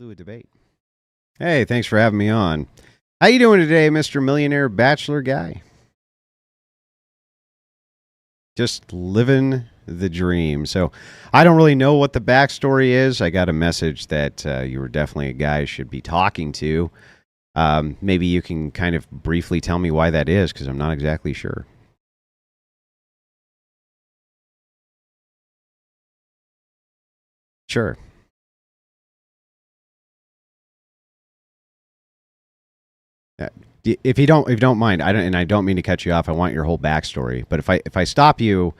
do a debate. Hey, thanks for having me on. How you doing today, Mr. Millionaire Bachelor guy? Just living the dream. So I don't really know what the backstory is. I got a message that you were definitely a guy I should be talking to. Maybe you can kind of briefly tell me why that is, because I'm not exactly sure. Sure. Uh, if you don't mind, I don't mean to cut you off. I want your whole backstory. But if I stop you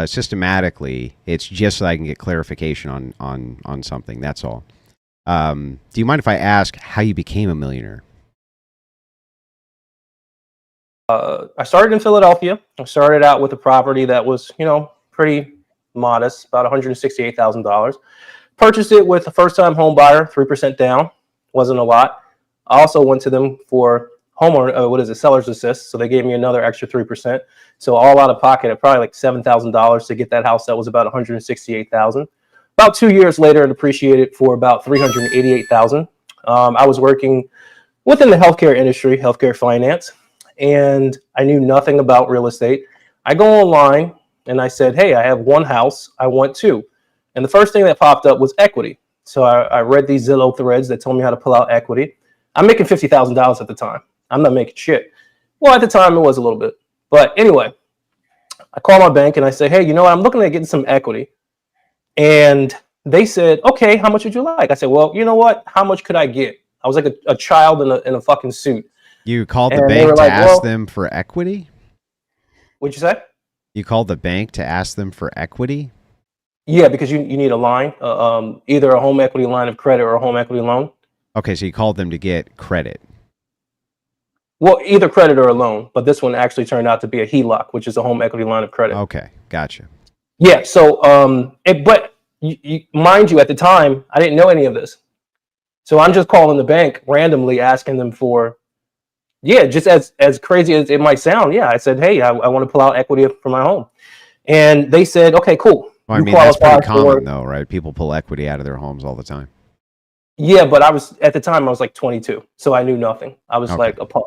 systematically, it's just so I can get clarification on something. That's all. Do you mind if I ask how you became a millionaire? I started in Philadelphia. I started out with a property that was, pretty modest, about $168,000. Purchased it with a first-time home buyer, 3% down. Wasn't a lot. I also went to them for homeowner, seller's assist. So they gave me another extra 3%. So all out of pocket at probably like $7,000 to get that house that was about $168,000. About 2 years later, it appreciated for about $388,000. I was working within the healthcare industry, healthcare finance, and I knew nothing about real estate. I go online and I said, hey, I have one house, I want two. And the first thing that popped up was equity. So I read these Zillow threads that told me how to pull out equity. I'm making $50,000 at the time. I'm not making shit. Well, at the time it was a little bit. But anyway, I call my bank and I say, hey, you know what? I'm looking at getting some equity. And they said, okay, how much would you like? I said, well, you know what? How much could I get? I was like a child in a fucking suit. You called the bank to ask them for equity? What'd you say? You called the bank to ask them for equity? Yeah, because you need a line, either a home equity line of credit or a home equity loan. Okay, so you called them to get credit. Well, either credit or a loan, but this one actually turned out to be a HELOC, which is a home equity line of credit. Okay, gotcha. Yeah, so, but mind you, at the time, I didn't know any of this. So I'm just calling the bank randomly, asking them for, just as crazy as it might sound. Yeah, I said, hey, I want to pull out equity for my home. And they said, okay, cool. Well, I mean, that's pretty common though, right? People pull equity out of their homes all the time. Yeah, but at the time I was like 22, so I knew nothing. I was like a pup.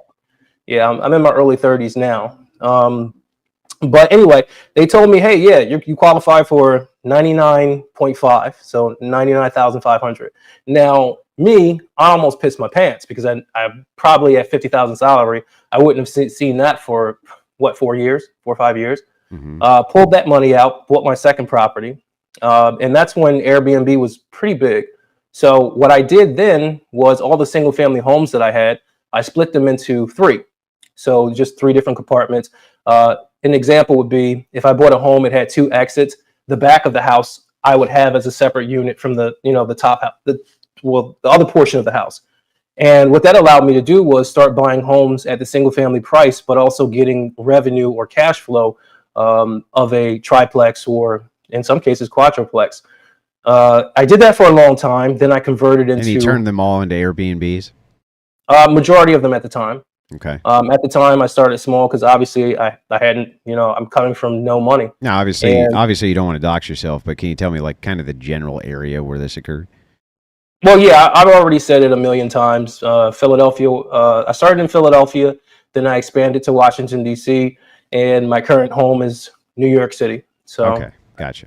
Yeah, I'm in my early 30s now. But anyway, they told me, hey, yeah, you qualify for 99.5, so 99,500. Now, me, I almost pissed my pants because I probably at 50,000 salary, I wouldn't have seen that for 4 or 5 years. Mm-hmm. Pulled that money out, bought my second property, and that's when Airbnb was pretty big. So what I did then was all the single family homes that I had, I split them into three. So just three different compartments. An example would be if I bought a home, it had two exits. The back of the house I would have as a separate unit from the top, the other portion of the house. And what that allowed me to do was start buying homes at the single family price, but also getting revenue or cash flow of a triplex or in some cases quadruplex. I did that for a long time. Then I converted into. And you turned them all into Airbnbs? Majority of them at the time. Okay. At the time, I started small because obviously I hadn't, I'm coming from no money. Now, obviously you don't want to dox yourself, but can you tell me like kind of the general area where this occurred? Well, yeah, I've already said it a million times. Philadelphia. I started in Philadelphia, then I expanded to Washington, D.C., and my current home is New York City. So. Okay, gotcha.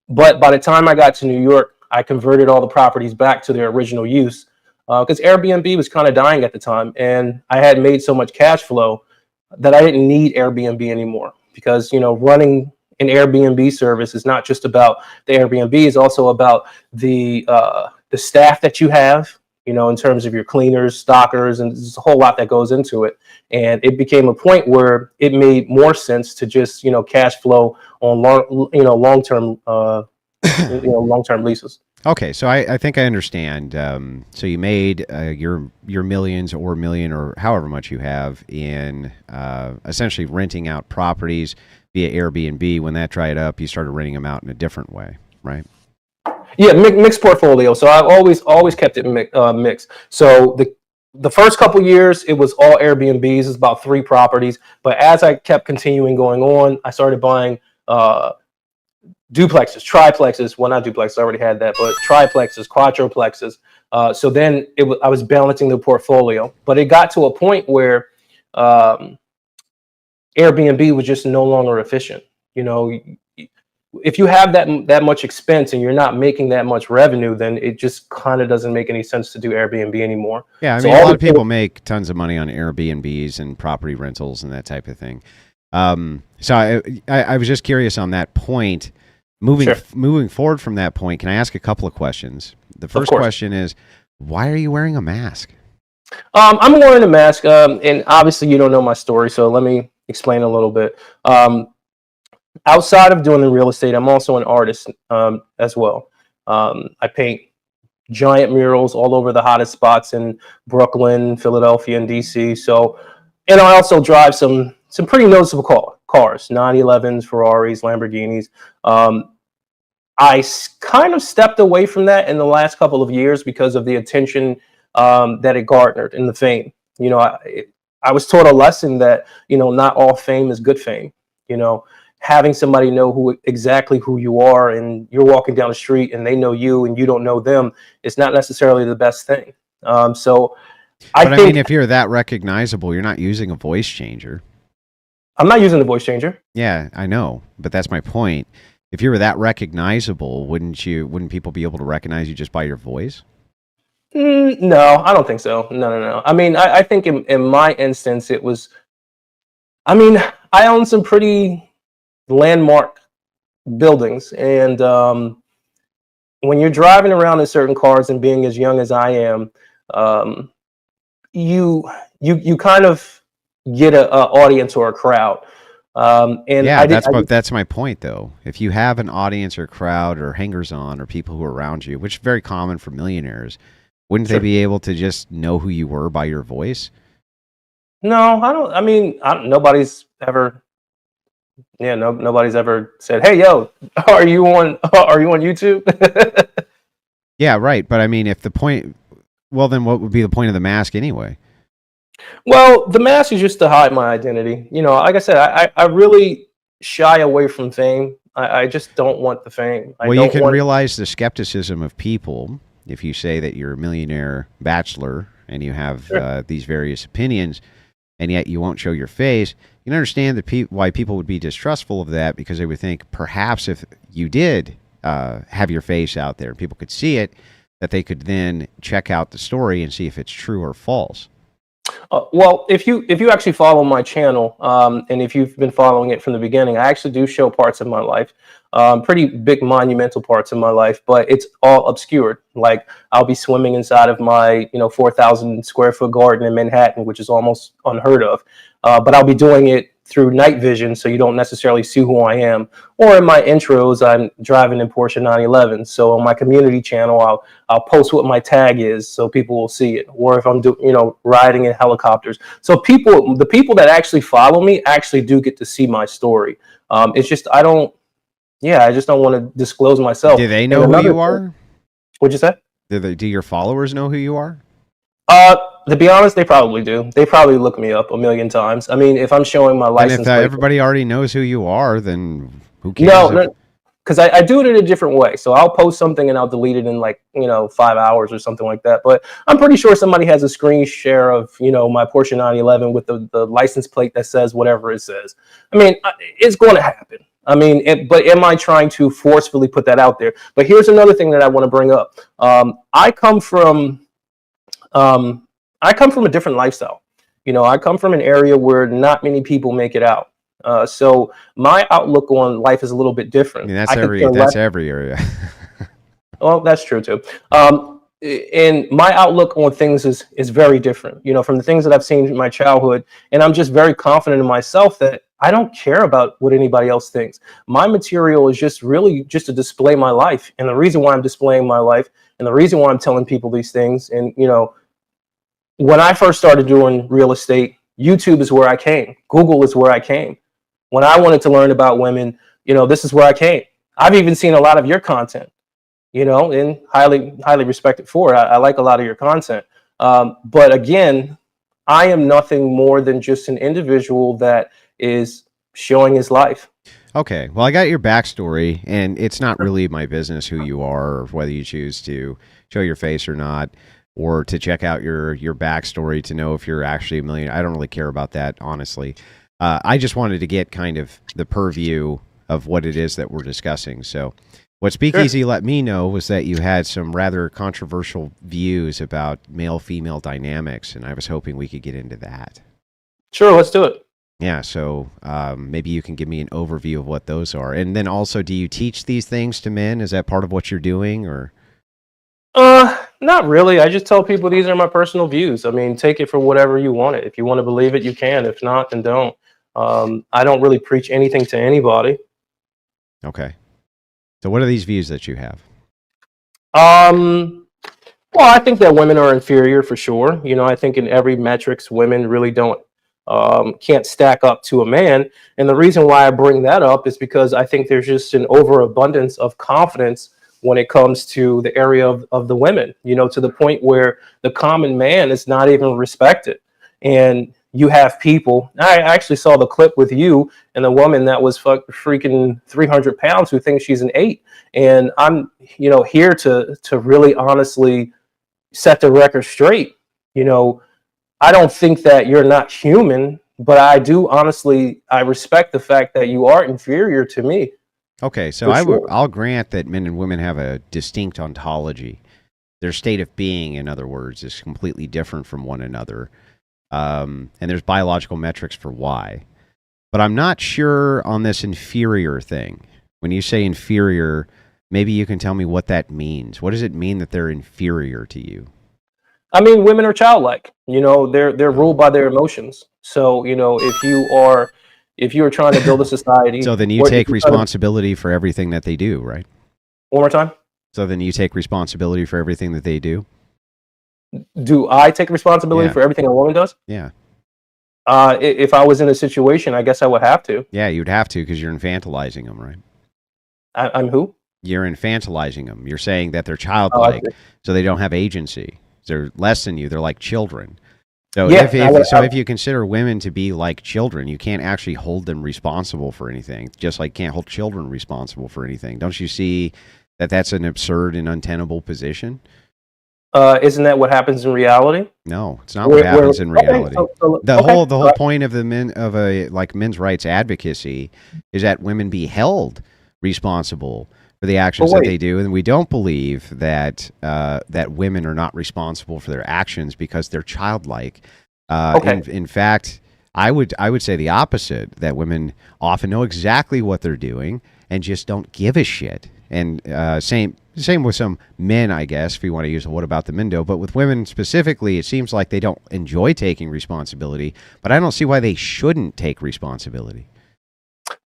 But by the time I got to New York, I converted all the properties back to their original use because Airbnb was kind of dying at the time. And I had made so much cash flow that I didn't need Airbnb anymore because, running an Airbnb service is not just about the Airbnb, it's also about the staff that you have, in terms of your cleaners, stockers, and there's a whole lot that goes into it. And it became a point where it made more sense to just, cash flow on long-term, long-term leases. Okay, so I think I understand. So you made your millions or million or however much you have in essentially renting out properties via Airbnb. When that dried up, you started renting them out in a different way, right? Yeah, mixed portfolio. So I've always kept it mixed. So the first couple years, it was all Airbnbs. It's about 3 properties. But as I kept continuing going on, I started buying duplexes, triplexes. Well, not duplexes, I already had that, but triplexes, quadruplexes, So then I was balancing the portfolio, but it got to a point where um, Airbnb was just no longer efficient. You know, if you have that much expense and you're not making that much revenue, then it just kind of doesn't make any sense to do Airbnb anymore. Yeah, I So mean, a all lot the of people make tons of money on Airbnbs and property rentals and that type of thing. So I was just curious on that point. Sure, Moving forward from that point, can I ask a couple of questions? The of first course. question is, why are you wearing a mask? I'm wearing a mask, and obviously you don't know my story, so let me explain a little bit. Outside of doing the real estate, I'm also an artist as well. I paint giant murals all over the hottest spots in Brooklyn, Philadelphia, and DC. So, and I also drive some pretty noticeable cars, 911s, Ferraris, Lamborghinis. Um, kind of stepped away from that in the last couple of years because of the attention that it garnered and the fame. You know, I was taught a lesson that, you know, not all fame is good fame. You know, having somebody know exactly who you are, and you're walking down the street and they know you and you don't know them, is not necessarily the best thing. So I But I mean, think if you're that recognizable, you're not using a voice changer. I'm not using the voice changer. Yeah, I know, but that's my point. If you were that recognizable, wouldn't people be able to recognize you just by your voice? No, I don't think so. No. I mean, I think in my instance, it was, I mean, I own some pretty landmark buildings, and when you're driving around in certain cars and being as young as I am, um, you you kind of get a audience or a crowd. And Yeah, I did. that's my point though. If you have an audience or crowd or hangers on or people who are around you, which is very common for millionaires, wouldn't they Sure. be able to just know who you were by your voice? No, I don't. I mean, nobody's ever. Yeah, nobody's ever said, "Hey, yo, are you on? Are you on YouTube?" Yeah, right. But I mean, if the point, well, then what would be the point of the mask anyway? Well, the mask is just to hide my identity. You know, like I said, I really shy away from fame. I just don't want the fame. I Well, you don't can want. realize the skepticism of people if you say that you're a millionaire bachelor and you have Sure. these various opinions, and yet you won't show your face. You can understand why people would be distrustful of that because they would think perhaps if you did have your face out there and people could see it, that they could then check out the story and see if it's true or false. Well, if you actually follow my channel, and if you've been following it from the beginning, I actually do show parts of my life, pretty big monumental parts of my life, but it's all obscured. Like I'll be swimming inside of my 4,000 square foot garden in Manhattan, which is almost unheard of. But I'll be doing it through night vision, so you don't necessarily see who I am. Or in my intros, I'm driving in Porsche 911. So on my community channel, I'll post what my tag is so people will see it. Or if I'm riding in helicopters, so the people that actually follow me actually do get to see my story. It's just I just don't want to disclose myself. Do they And know who another you thing, are? what'd you say? Do your followers know who you are? Uh, to be honest, they probably do. They probably look me up a million times. I mean, if I'm showing my Then if license plate, everybody already knows who you are, then who cares if no, because I do it in a different way. So I'll post something and I'll delete it in like 5 hours or something like that. But I'm pretty sure somebody has a screen share of my Porsche 911 with the license plate that says whatever it says. I mean, it's going to happen. I mean, but am I trying to forcefully put that out there? But here's another thing that I want to bring up. Um, I come from a different lifestyle. I come from an area where not many people make it out. So my outlook on life is a little bit I different. mean, I could care that's less. every area. Well, that's true too. And my outlook on things is very different. From the things that I've seen in my childhood, and I'm just very confident in myself that I don't care about what anybody else thinks. My material is just really just to display my life, and the reason why I'm displaying my life, and the reason why I'm telling people these things, and when I first started doing real estate, YouTube is where I came. Google is where I came. When I wanted to learn about women, this is where I came. I've even seen a lot of your content, and highly respected for it. I like a lot of your content. But again, I am nothing more than just an individual that is showing his life. Okay. Well, I got your backstory, and it's not really my business who you are or whether you choose to show your face or not, or to check out your backstory to know if you're actually a millionaire. I don't really care about that, honestly. I just wanted to get kind of the purview of what it is that we're discussing. So, what Sure. Speakeasy let me know was that you had some rather controversial views about male female dynamics, and I was hoping we could get into that. Sure, let's do it. Yeah, so maybe you can give me an overview of what those are, and then also, do you teach these things to men? Is that part of what you're doing, or Not really. I just tell people these are my personal views. I mean, take it for whatever you want it. If you want to believe it, you can. If not, then don't. I don't really preach anything to anybody. okay? So, what are these views that you have? Um, well, I think that women are inferior for sure. You know, I think in every metrics, women really don't can't stack up to a man. And the reason why I bring that up is because I think there's just an overabundance of confidence when it comes to the area of the women, you know, to the point where the common man is not even respected. And you have people, I actually saw the clip with you and the woman that was freaking 300 pounds who thinks she's an eight. And I'm, you know, here to really honestly set the record straight. You know, I don't think that you're not human, but I do honestly, I respect the fact that you are inferior to me Okay, so for sure. I'll grant that men and women have a distinct ontology. Their state of being, in other words, is completely different from one another, and there's biological metrics for why. But I'm not sure on this inferior thing. When you say inferior, maybe you can tell me what that means. What does it mean that they're inferior to you? I mean, women are childlike. You know, they're ruled Oh. by their emotions. So, you know, if you are trying to build a So society, then you or if take you're trying to, responsibility for everything that they do, right? one more time, So then you take responsibility for everything that they do? do I take responsibility Yeah. for everything a woman does? Yeah. If I was in a situation, I guess I would have to. Yeah, you'd have to because you're infantilizing them, right? I'm who? You're infantilizing them. You're saying that they're Oh, I childlike, see. so they don't have agency. They're less than you. They're like children. So Yeah, if you consider women to be like children, you can't actually hold them responsible for anything. Just like can't hold children responsible for anything. Don't you see that that's an absurd and untenable position? isn't that what happens in reality? No, it's not what happens in Okay, reality. okay, The whole point of the men of a like men's rights advocacy is that women be held responsible for the but actions that wait, they do, and we don't believe that that women are not responsible for their actions because they're childlike. okay, In fact, I would say the opposite, that women often know exactly what they're doing and just don't give a shit. And same with some men, I guess, if you want to use a what about the Mindo. But with women specifically, it seems like they don't enjoy taking responsibility. But I don't see why they shouldn't take responsibility.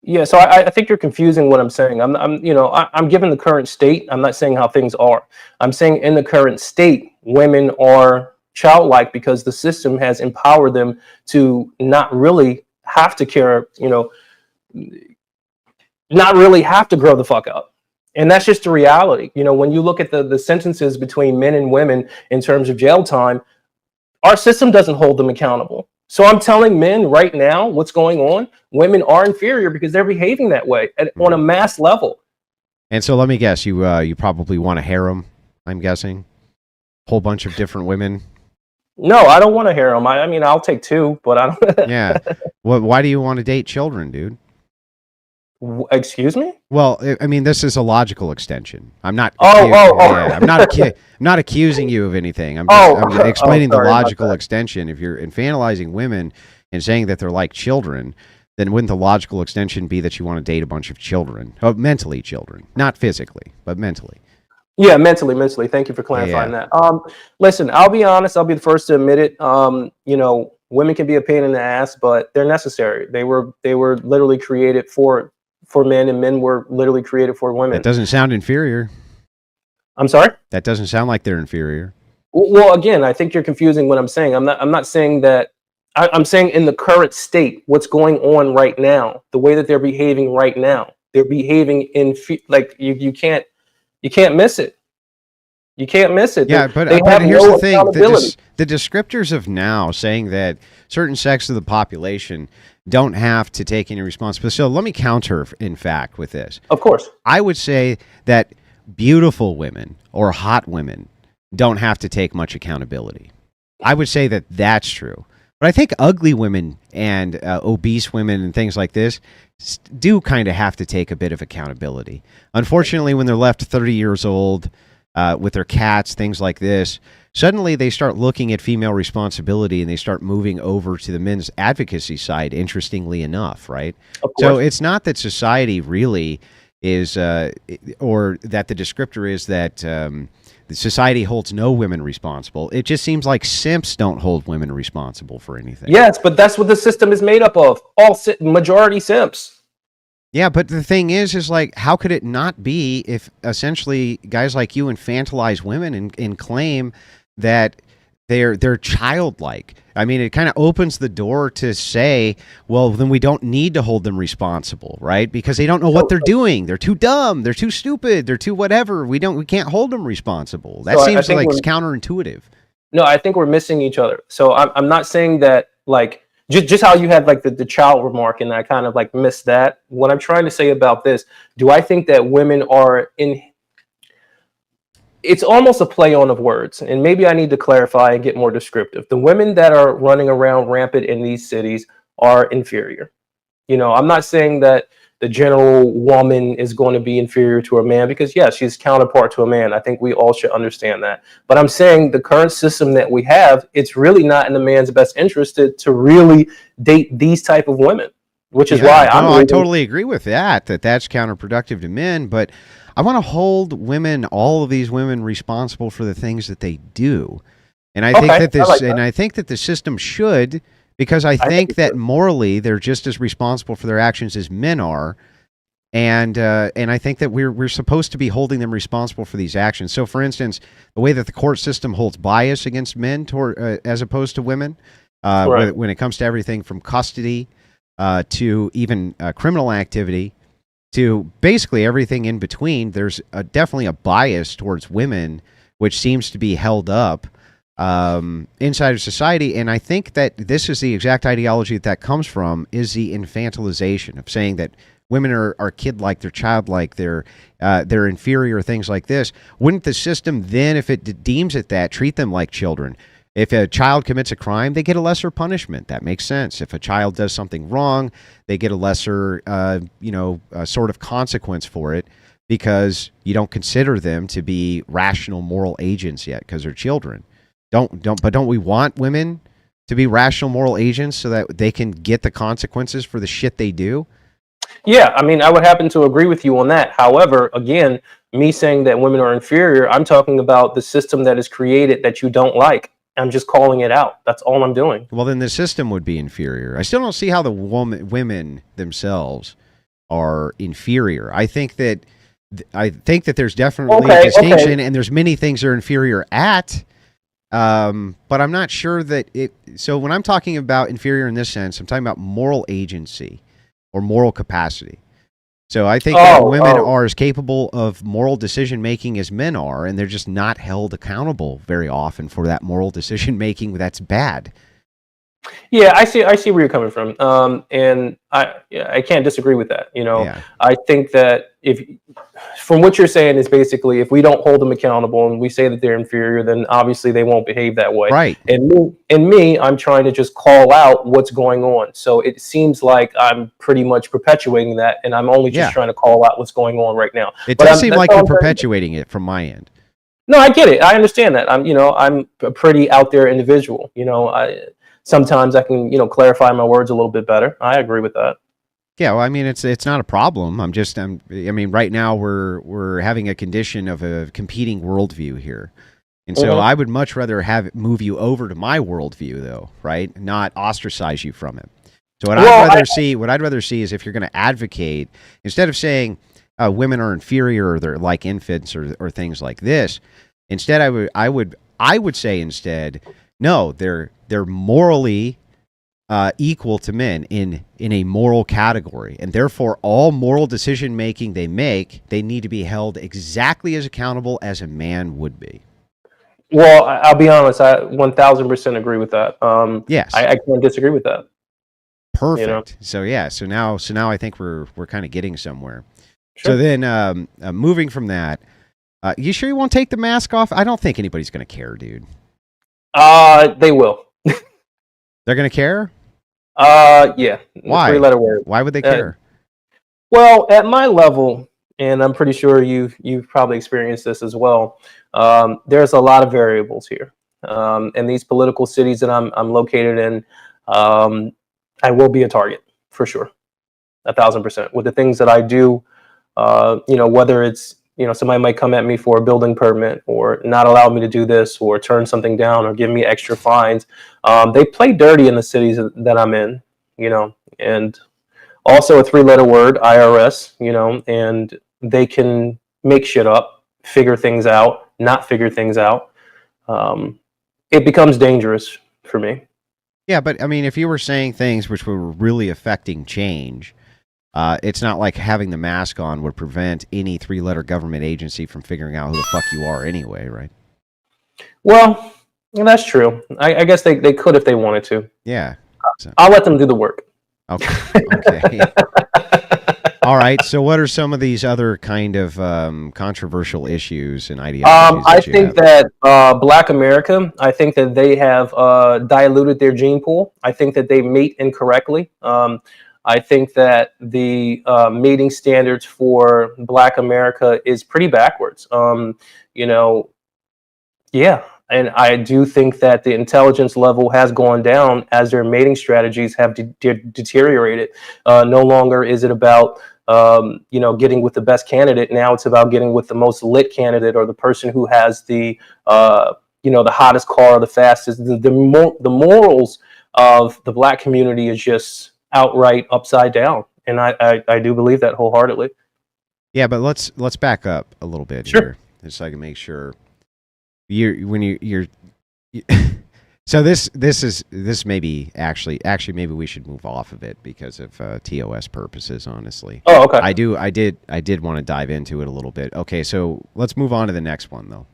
yeah. So I think you're confusing what I'm saying. You know, I'm given the current state. I'm not saying how things are. I'm saying in the current state, women are childlike because the system has empowered them to not really have to care. You know, not really have to grow the fuck up. And that's just the reality. You know, when you look at the sentences between men and women in terms of jail time, our system doesn't hold them accountable. So I'm telling men right now what's going on. Women are inferior because they're behaving that way on a Mhm. mass level. And so let me guess, you probably want a harem. I'm guessing whole bunch of different women. No, I don't want to hear them. I mean, I'll take two, but I Yeah. don't. Well, why do you want to date children, dude? Excuse me? Well, I mean, this is a logical extension. I'm not Oh, oh, yeah, oh. I'm not accusing you of anything. Oh, I'm oh, explaining the sorry about logical that. extension. If you're infantilizing women and saying that they're like children, then wouldn't the logical extension be that you want to date a bunch of children? Oh, mentally children, not physically, but mentally. Yeah, mentally. Thank you for Yeah, clarifying yeah. that. Listen, I'll be honest. I'll be the first to admit it. You know, women can be a pain in the ass, but they're necessary. They were literally created for men, and men were literally created for That women. doesn't sound inferior. I'm sorry. That doesn't sound like they're inferior. Well, again, I think you're confusing what I'm saying. I'm not saying that. I'm saying in the current state, what's going on right now, the way that they're behaving right now, they're behaving like you can't miss it. You can't miss it. Yeah, They but have here's the no thing: accountability. the descriptors of now saying that certain sects of the population don't have to take any responsibility. So let me counter, in fact, with this. Of course. I would say that beautiful women or hot women don't have to take much accountability. I would say that that's true. But I think ugly women and obese women and things like this do kind of have to take a bit of accountability. Unfortunately, when they're left 30 years old with their cats, things like this, suddenly they start looking at female responsibility and they start moving over to the men's advocacy side, interestingly enough, right? Of So course. it's not that society really is, or that the descriptor is that the society holds no women responsible. It just seems like simps don't hold women responsible for anything. Yes, but that's what the system is made up of. Majority simps. Yeah, but the thing is like, how could it not be if essentially guys like you infantilize women and claim that they're childlike? I mean, it kind of opens the door to say, well, then we don't need to hold them responsible, right? Because they don't know what they're doing. They're too dumb. They're too stupid. They're too whatever. We can't hold them responsible. That So I seems think like we're counterintuitive. no, I think we're missing each other. So I'm not saying that like just how you had like the child remark and I kind of like missed that. What I'm trying to say about this, do I think that women are in it's almost a play on of words, and maybe I need to clarify and get more descriptive. The women that are running around rampant in these cities are inferior. I'm not saying that the general woman is going to be inferior to a man because, yes, she's counterpart to a man. I think we all should understand that. But I'm saying the current system that we have, it's really not in the man's best interest to really date these type of women, which is why Yeah, I'm no, I leaving. totally agree with that's counterproductive to men, but I want to hold women, all of these women, responsible for the things that they do. And Okay, I like that. I think that the system should, because I I think think it's that morally they're just as responsible for their actions as men are, and I think that we're supposed to be holding them responsible for these actions. So, for instance, the way that the court system holds bias against men toward as opposed to women, right. when it comes to everything from custody to even criminal activity to basically everything in between, there's definitely a bias towards women, which seems to be held up inside of society. And I think that this is the exact ideology that comes from, is the infantilization of saying that women are kid-like, they're childlike, they're inferior, things like this. Wouldn't the system then, if it deems it that, treat them like children? If a child commits a crime, they get a lesser punishment. That makes sense. If a child does something wrong, they get a lesser, sort of consequence for it, because you don't consider them to be rational moral agents yet because they're children. Don't we want women to be rational moral agents so that they can get the consequences for the shit they do? Yeah, I mean, I would happen to agree with you on that. However, again, me saying that women are inferior, I'm talking about the system that is created that you don't like. I'm just calling it out. That's all I'm doing. Well, then the system would be inferior. I still don't see how the women themselves are inferior. I think that there's definitely a Okay, okay. distinction, and there's many things they're inferior at. But I'm not sure that it. So when I'm talking about inferior in this sense, I'm talking about moral agency or moral capacity. So I think that women Oh, are as capable of moral decision making as men are, and they're just not held accountable very often for that moral decision making that's bad. yeah, I see where you're coming from. And I can't disagree with that. Yeah. I think that if from what you're saying is basically if we don't hold them accountable and we say that they're inferior, then obviously they won't behave that way. Right. And me, I'm trying to just call out what's going on. So it seems like I'm pretty much perpetuating that, and I'm only just Yeah. trying to call out what's going on right now. It But does seem that's like all you're I'm trying to do. perpetuating it from my end. No, I get it. I understand that. I'm a pretty out there individual. I sometimes I can, clarify my words a little bit better. I agree with that. Yeah, well, I mean, it's not a problem. I mean, right now we're having a condition of a competing worldview here, and so Hmm. I would much rather have it move you over to my worldview, though, right? Not ostracize you from it. So Well, what I'd rather see is, if you're going to advocate, instead of saying women are inferior or they're like infants or things like this, instead I would say instead, no, they're morally equal to men in a moral category, and therefore all moral decision making they make, they need to be held exactly as accountable as a man would be. Well, I'll be honest. I 1000% agree with that. Yes, I can't disagree with that. You know, perfect. So yeah, so now I think we're kind of getting somewhere. So sure. then, moving from that, you sure you won't take the mask off? I don't think anybody's going to care, dude. They will. They're going to care? Yeah. The Why? three-letter word. Why would they Uh, care? well, at my level, and I'm pretty sure you've probably experienced this as well. There's a lot of variables here. In these political cities that I'm located in, um, I will be a target for sure, 1000%. With the things that I do, whether it's somebody might come at me for a building permit or not allow me to do this or turn something down or give me extra fines. They play dirty in the cities that I'm in, and also a three-letter word, IRS, and they can make shit up, figure things out, not figure things out. Um, it becomes dangerous for me. Yeah, but I mean, if you were saying things which were really affecting change, it's not like having the mask on would prevent any three-letter government agency from figuring out who the fuck you are anyway, right? Well, that's true. I guess they could if they wanted to. Yeah. So, I'll let them do the work. okay. Okay. All right. So, what are some of these other kind of controversial issues and ideologies I that you think have? that Black America, I think that they have diluted their gene pool. I think that they mate incorrectly. I think that the mating standards for Black America is pretty backwards. You know, yeah. And I do think that the intelligence level has gone down as their mating strategies have deteriorated. No longer is it about getting with the best candidate. Now it's about getting with the most lit candidate or the person who has the hottest car, the fastest. The morals of the Black community is just outright upside down, and I do believe that wholeheartedly. Yeah, but let's back up a little bit Sure. here, just so I can make sure you're so this may be actually maybe we should move off of it because of TOS purposes. Honestly, Oh, okay. I did want to dive into it a little bit. Okay, so let's move on to the next one though.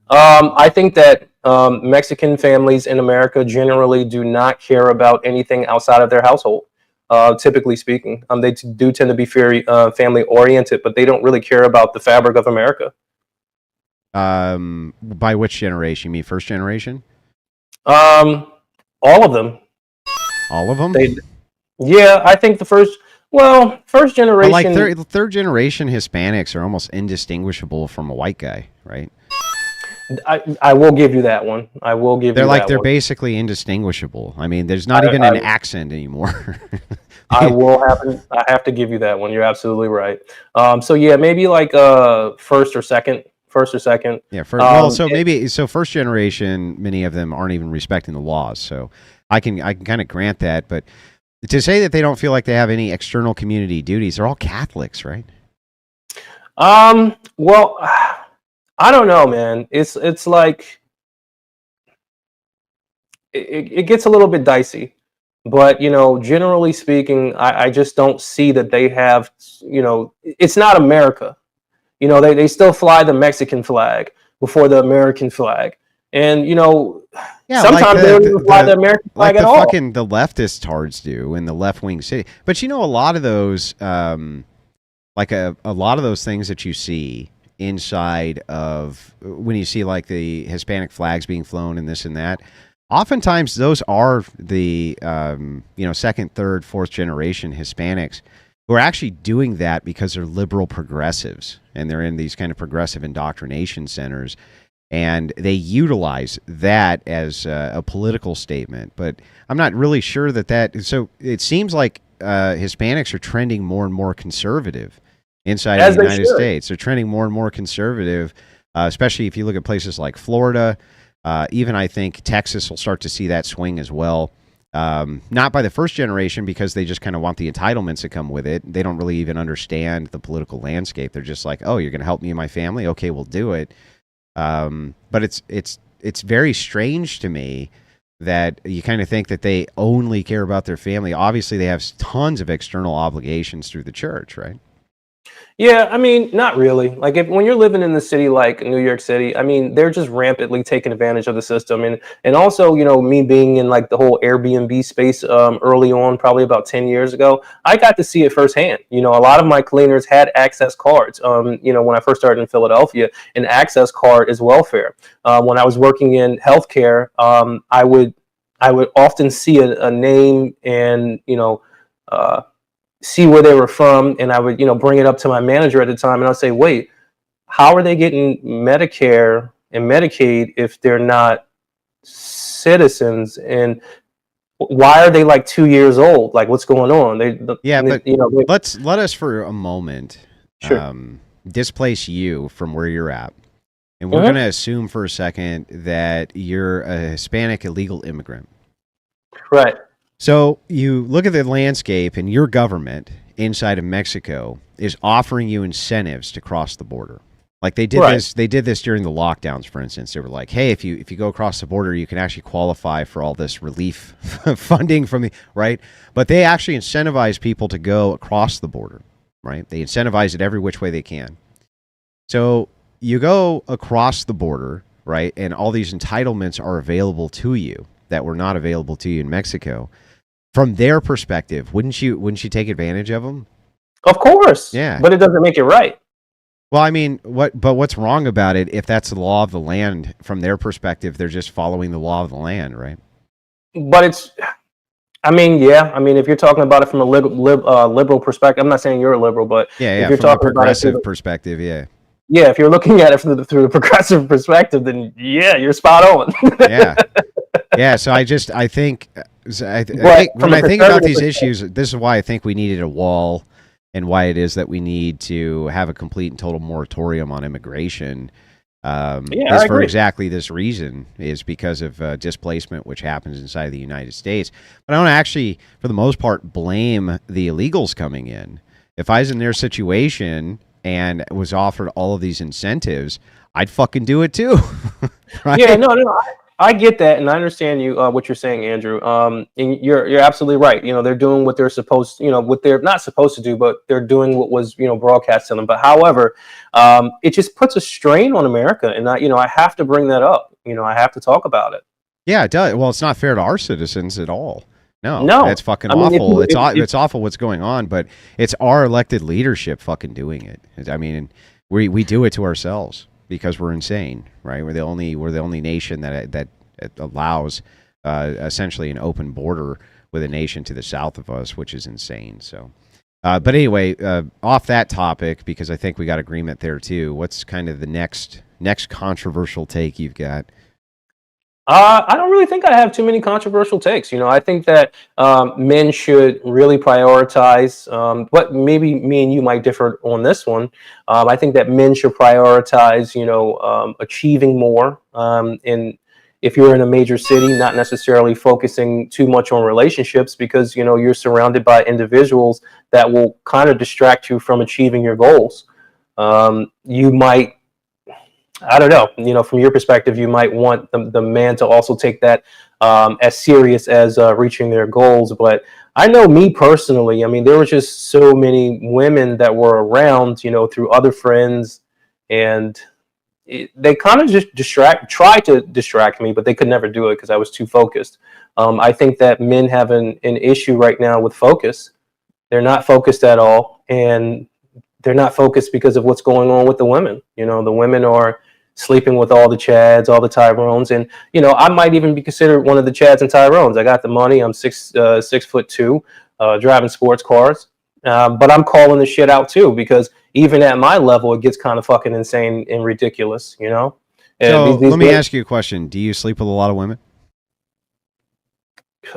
I think that Mexican families in America generally do not care about anything outside of their household. Typically speaking, they do tend to be very family oriented, but they don't really care about the fabric of America. By which generation? You mean first generation? Um, all of them. All of them? They, yeah, I think first But like generation. third generation Hispanics are almost indistinguishable from a white guy, right? I will give you that one. I will give you that They're one. basically indistinguishable. I mean, there's I, not even I, an accent anymore. I have to give you that one. You're absolutely right. So yeah, maybe like first or second. Yeah, Um, so maybe so first generation, many of them aren't even respecting the laws. So I can kind of grant that, but to say that they don't feel like they have any external community duties, they're all Catholics, right? well, I don't know, man. It's like it gets a little bit dicey, but generally speaking, I just don't see that they have. It's not America. They still fly the Mexican flag before the American flag, and Yeah, like sometimes they don't even fly the American flag at the all. fucking the leftist tards do in the left wing city. But a lot of those like a lot of those things that you see inside of when you see like the Hispanic flags being flown and this and that, oftentimes those are the second, third, fourth generation Hispanics who are actually doing that because they're liberal progressives and they're in these kind of progressive indoctrination centers and they utilize that as a political statement. But I'm not really sure that. So it seems like Hispanics are trending more and more conservative inside of the As they United should. States. They're trending more and more conservative, especially if you look at places like Florida. Even I think Texas will start to see that swing as well. Not by the first generation because they just kind of want the entitlements that come with it. They don't really even understand the political landscape. They're just like, oh, you're going to help me and my family? Okay, we'll do it. But it's very strange to me that you kind of think that they only care about their family. Obviously, they have tons of external obligations through the church, right? Yeah, I mean, not really. Like if when you're living in the city like New York City, I mean, they're just rampantly taking advantage of the system, and also, me being in like the whole Airbnb space early on, probably about 10 years ago, I got to see it firsthand. A lot of my cleaners had access cards. When I first started in Philadelphia, an access card is welfare. When I was working in healthcare, I would often see a name and uh, see where they were from, and I would bring it up to my manager at the time, and I'd say, wait, how are they getting Medicare and Medicaid if they're not citizens, and why are they like 2 years old? Like, what's going on? Yeah, but They, let us for a moment sure. displace you from where you're at. And we're going to Hmm. assume for a second that you're a Hispanic illegal immigrant. Right. So you look at the landscape, and your government inside of Mexico is offering you incentives to cross the border. Like they did Right. this, they did this during the lockdowns, for instance. They were like, "Hey, if you go across the border, you can actually qualify for all this relief funding from the right." But they actually incentivize people to go across the border, right? They incentivize it every which way they can. So you go across the border, right, and all these entitlements are available to you that were not available to you in Mexico. From their perspective, wouldn't you take advantage of them? Of course, Yeah. but it doesn't make it right. Well, I mean, what's wrong about it if that's the law of the land from their perspective? They're just following the law of the land, right? But I mean, yeah. I mean, if you're talking about it from a liberal perspective, I'm not saying you're a liberal, but Yeah, if yeah. you're From a talking about it through progressive perspective, yeah, yeah, if you're looking at it through the progressive perspective, then yeah, you're spot on. yeah, yeah. So I think, I But think when from a I think about conservative these perspective, issues, this is why I think we needed a wall, and why it is that we need to have a complete and total moratorium on immigration. yeah, Is I for agree. exactly this reason, is because of displacement, which happens inside of the United States. But I don't actually, for the most part, blame the illegals coming in. If I was in their situation and was offered all of these incentives, I'd fucking do it too, Yeah, right? no, no, no, I get that, and I understand you what you're saying, Andrew. And you're absolutely right. They're doing what they're supposed, what they're not supposed to do, but they're doing what was broadcast to them. But however, it just puts a strain on America, and I have to bring that up. I have to talk about it. Yeah, it does. Well, it's not fair to our citizens at all. No, it's No, fucking I mean, if awful. you if It's awful what's going on, but it's our elected leadership fucking doing it. I mean, we do it to ourselves because we're insane, right? We're the only nation that allows essentially an open border with a nation to the south of us, which is insane. So, but anyway, off that topic, because I think we got agreement there too. What's kind of the next controversial take you've got? I don't really think I have too many controversial takes. I think that men should really prioritize, but maybe me and you might differ on this one. I think that men should prioritize, achieving more. And if you're in a major city, not necessarily focusing too much on relationships because, you're surrounded by individuals that will kind of distract you from achieving your goals. You might I don't know. From your perspective, you might want the man to also take that as serious as reaching their goals. But I know me personally. I mean, there were just so many women that were around, through other friends, and they kind of just try to distract me, but they could never do it because I was too focused. I think that men have an issue right now with focus. They're not focused at all, and they're not focused because of what's going on with the women. The women are sleeping with all the Chads, all the Tyrones, and I might even be considered one of the Chads and Tyrones. I got the money. I'm 6'2", driving sports cars, but I'm calling the shit out too because even at my level, it gets kind of fucking insane and ridiculous. So These let me ask you a question. Do you sleep with a lot of women?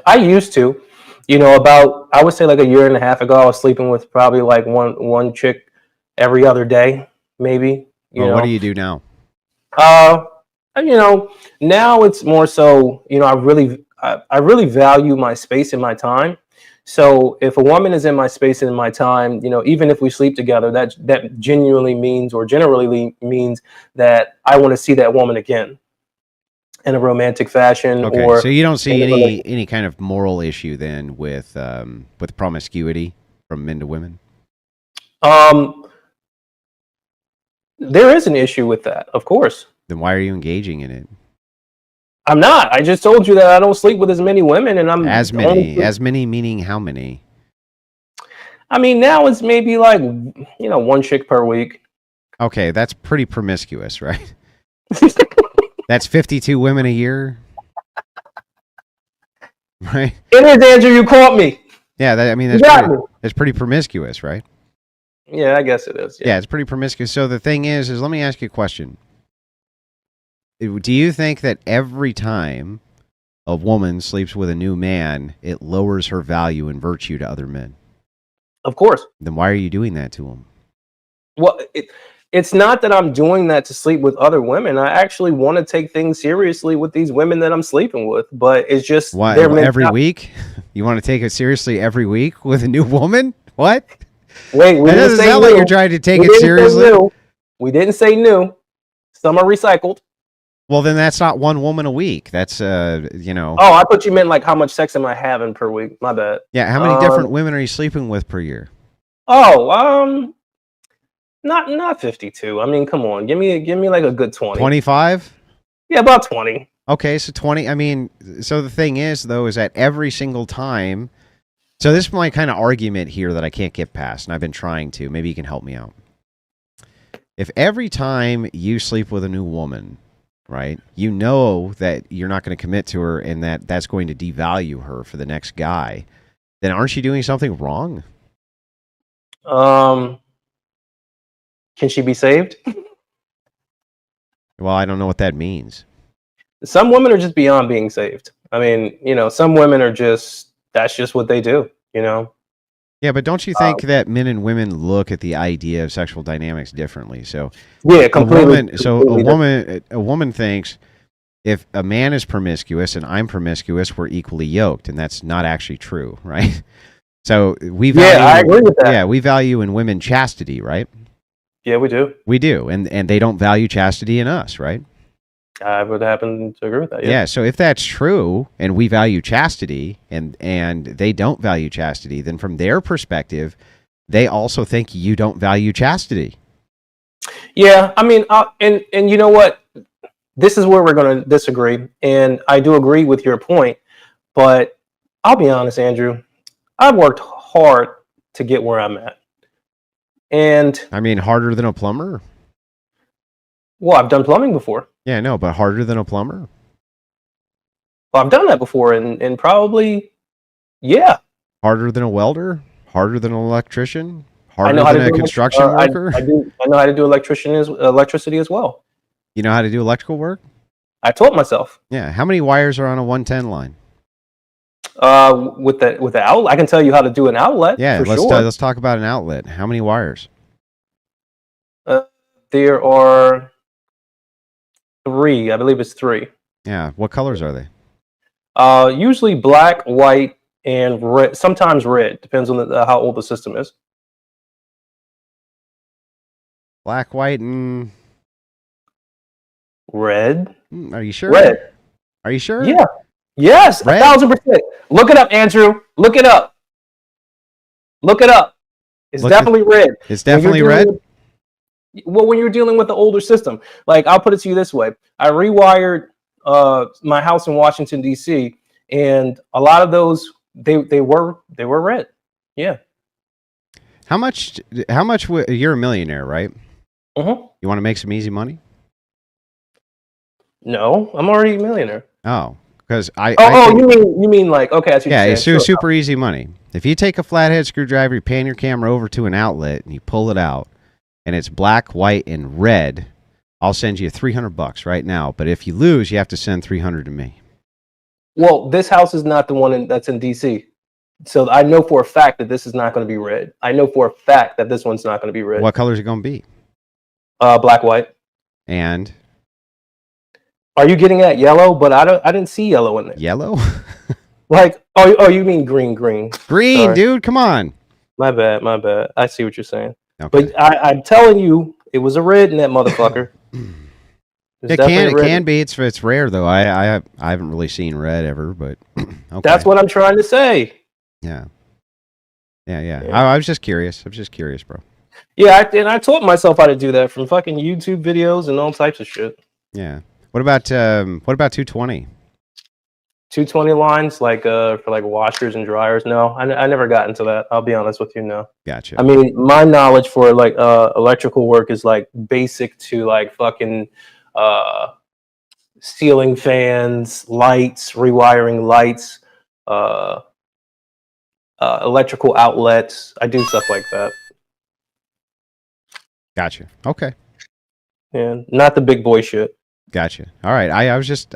I used to, about I would say like a year and a half ago, I was sleeping with probably like one chick every other day, maybe. Well, what do you do now? Uh, now it's more so, I really value my space and my time. So if a woman is in my space and in my time, even if we sleep together, that genuinely means or generally means that I want to see that woman again. in a romantic fashion Okay, or so you don't see in a any kind of moral issue then with promiscuity from men to women? um there is an issue with that, of course. Then why are you engaging in it? I'm not. I just told you that I don't sleep with as many women, and I'm only. As many meaning how many? I mean, now it's maybe like one chick per week. Okay, that's pretty promiscuous, right? That's 52 women a year, right? It is, Andrew. You caught me. Yeah, I mean You got me. that's pretty promiscuous, right? Yeah, I guess it is. Yeah, it's pretty promiscuous. So the thing is let me ask you a question. Do you think that every time a woman sleeps with a new man, it lowers her value and virtue to other men? Of course. Then why are you doing that to them? Well, it's not that I'm doing that to sleep with other women. I actually want to take things seriously with these women that I'm sleeping with, but it's just Why they're every week? You want to take it seriously every week with a new woman? What? Wait, we That didn't doesn't say sound new. like you're trying to take We it didn't say seriously. new. We didn't say new. Some are recycled. Well, then that's not one woman a week. That's Oh, I thought you meant like how much sex am I having per week? My bad. Yeah, how many different women are you sleeping with per year? Oh, not 52. I mean, come on, give me like a good 20. 25? Yeah, about 20. Okay, so 20. I mean, so the thing is, though, is that every single time. So this is my kind of argument here that I can't get past, and I've been trying to. Maybe you can help me out. If every time you sleep with a new woman, right, you know that you're not going to commit to her and that that's going to devalue her for the next guy, then aren't you doing something wrong? Can she be saved? Well, I don't know what that means. Some women are just beyond being saved. I mean, some women are that's just what they do. Yeah, but don't you think that men and women look at the idea of sexual dynamics differently? So Yeah, completely. A woman thinks if a man is promiscuous and I'm promiscuous, we're equally yoked, and that's not actually true, right? So we value. Yeah, I agree with that. Yeah, we value in women chastity, right? Yeah, we do. We do, and they don't value chastity in us, right? I would happen to agree with that. Yeah. So if that's true, and we value chastity, and they don't value chastity, then from their perspective, they also think you don't value chastity. Yeah, I mean, and you know what? This is where we're going to disagree, and I do agree with your point. But I'll be honest, Andrew. I've worked hard to get where I'm at, and I mean, harder than a plumber. Well, I've done plumbing before. Yeah, no, but harder than a plumber. Well, I've done that before, and probably, yeah. Harder than a welder. Harder than an electrician. I Harder know how than to a do construction worker. I know how to do electricity as well. You know how to do electrical work? I taught myself. Yeah. How many wires are on a 110 line? With the outlet, I can tell you how to do an outlet. Yeah, for sure. Let's talk about an outlet. How many wires? There are 3. I believe it's 3. Yeah. What colors are they? Usually black, white, and red. Sometimes red. Depends on how old the system is. Black, white, and red. Are you sure? Red. Are you sure? Yeah. Yes. Red? 1,000%. Look it up, Andrew. Look it up. Look it up. It's definitely red. It's definitely red. Well, when you're dealing with the older system, like I'll put it to you this way: I rewired my house in Washington D.C., and a lot of those they were red. Yeah. How much? You're a millionaire, right? Mm-hmm. You want to make some easy money? No, I'm already a millionaire. Oh, because you mean like okay? Yeah, it's super easy money. If you take a flathead screwdriver, you pan your camera over to an outlet, and you pull it out, and it's black, white, and red, I'll send you $300 right now. But if you lose, you have to send $300 to me. Well, this house is not the one that's in DC. So I know for a fact that this is not going to be red. I know for a fact that this one's not going to be red. What color is it going to be? Black, white. And? Are you getting at yellow? But I didn't see yellow in there. Yellow? Like, oh, you mean green. Green, sorry. Dude, come on. My bad. I see what you're saying. Okay. But I'm telling you, it was a red in that motherfucker. It's It definitely red. can be. It's rare though. I haven't really seen red ever, but okay. That's what I'm trying to say. Yeah. Yeah. Yeah. I was just curious. I was just curious, bro. Yeah, and I taught myself how to do that from fucking YouTube videos and all types of shit. Yeah. What about 220? 220 lines, like for like washers and dryers. No, I never got into that. I'll be honest with you. No. Gotcha. I mean, my knowledge for like electrical work is like basic to like fucking uh, ceiling fans, lights, rewiring lights, uh, electrical outlets. I do stuff like that. Gotcha. Okay. And not the big boy shit. Gotcha. All right. I was just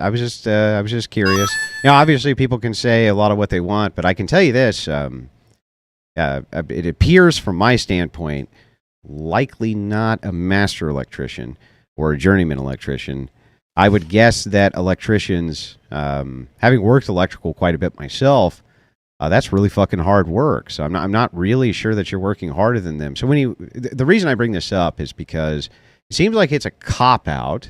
curious. You know, obviously people can say a lot of what they want, but I can tell you this: it appears, from my standpoint, likely not a master electrician or a journeyman electrician. I would guess that electricians, having worked electrical quite a bit myself, that's really fucking hard work. So I'm not really sure that you're working harder than them. So the reason I bring this up is because it seems like it's a cop out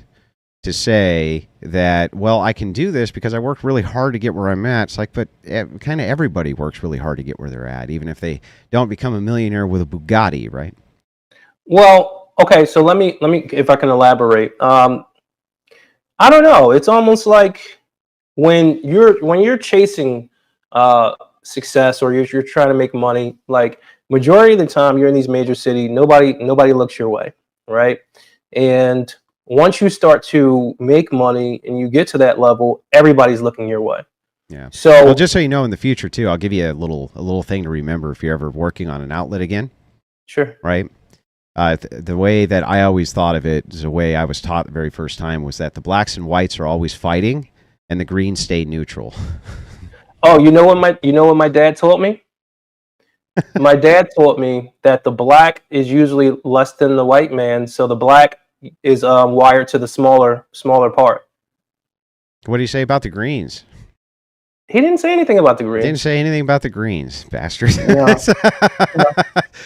to say that, well, I can do this because I worked really hard to get where I'm at. It's like, but kind of everybody works really hard to get where they're at, even if they don't become a millionaire with a Bugatti, right? Well, okay, so let me if I can elaborate. I don't know. It's almost like when you're chasing success, or you're trying to make money, like majority of the time you're in these major cities, nobody looks your way, right? And once you start to make money and you get to that level, everybody's looking your way. Yeah. So, well, just so you know, in the future too, I'll give you a little thing to remember if you're ever working on an outlet again. Sure. Right. The way that I always thought of it, is the way I was taught the very first time, was that the blacks and whites are always fighting, and the greens stay neutral. Oh, you know what my dad taught me? My dad taught me that the black is usually less than the white man, so the black is wired to the smaller part. What do you say about the greens? He didn't say anything about the greens. Didn't say anything about the greens, bastard.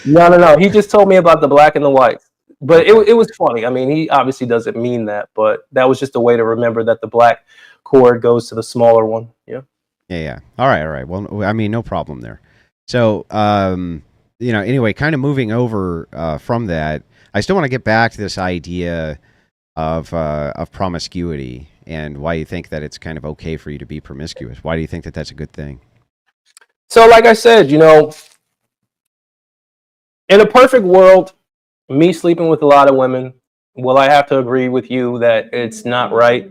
No. He just told me about the black and the white. But it was funny. I mean, he obviously doesn't mean that, but that was just a way to remember that the black cord goes to the smaller one. Yeah. Yeah. All right. Well, I mean, no problem there. So, anyway, kind of moving over from that, I still want to get back to this idea of promiscuity and why you think that it's kind of okay for you to be promiscuous. Why do you think that that's a good thing? So, like I said, in a perfect world, me sleeping with a lot of women, will I have to agree with you that it's not right?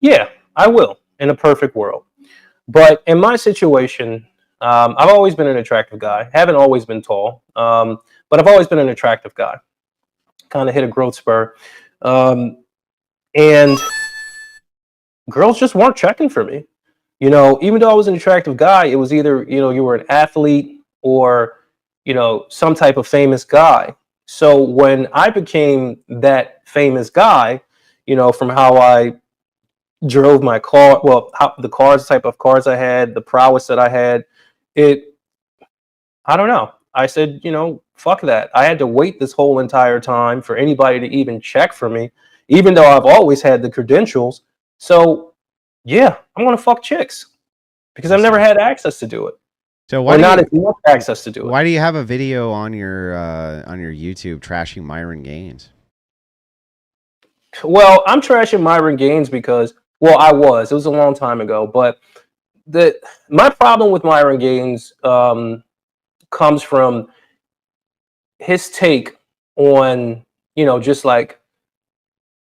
Yeah, I will, in a perfect world. But in my situation, I've always been an attractive guy. Haven't always been tall, but I've always been an attractive guy. Kind of hit a growth spur. And girls just weren't checking for me. Even though I was an attractive guy, it was either, you were an athlete or, some type of famous guy. So when I became that famous guy, from how I drove my car, well, how the type of cars I had, the prowess that I had, I don't know. I said, fuck that. I had to wait this whole entire time for anybody to even check for me, even though I've always had the credentials. So yeah, I'm gonna fuck chicks because I've never had access to do it. So why not as much access to do it? Why do you have a video on your YouTube trashing Myron Gaines? Well, I'm trashing Myron Gaines because, well, it was a long time ago, but my problem with Myron Gaines comes from his take on, just like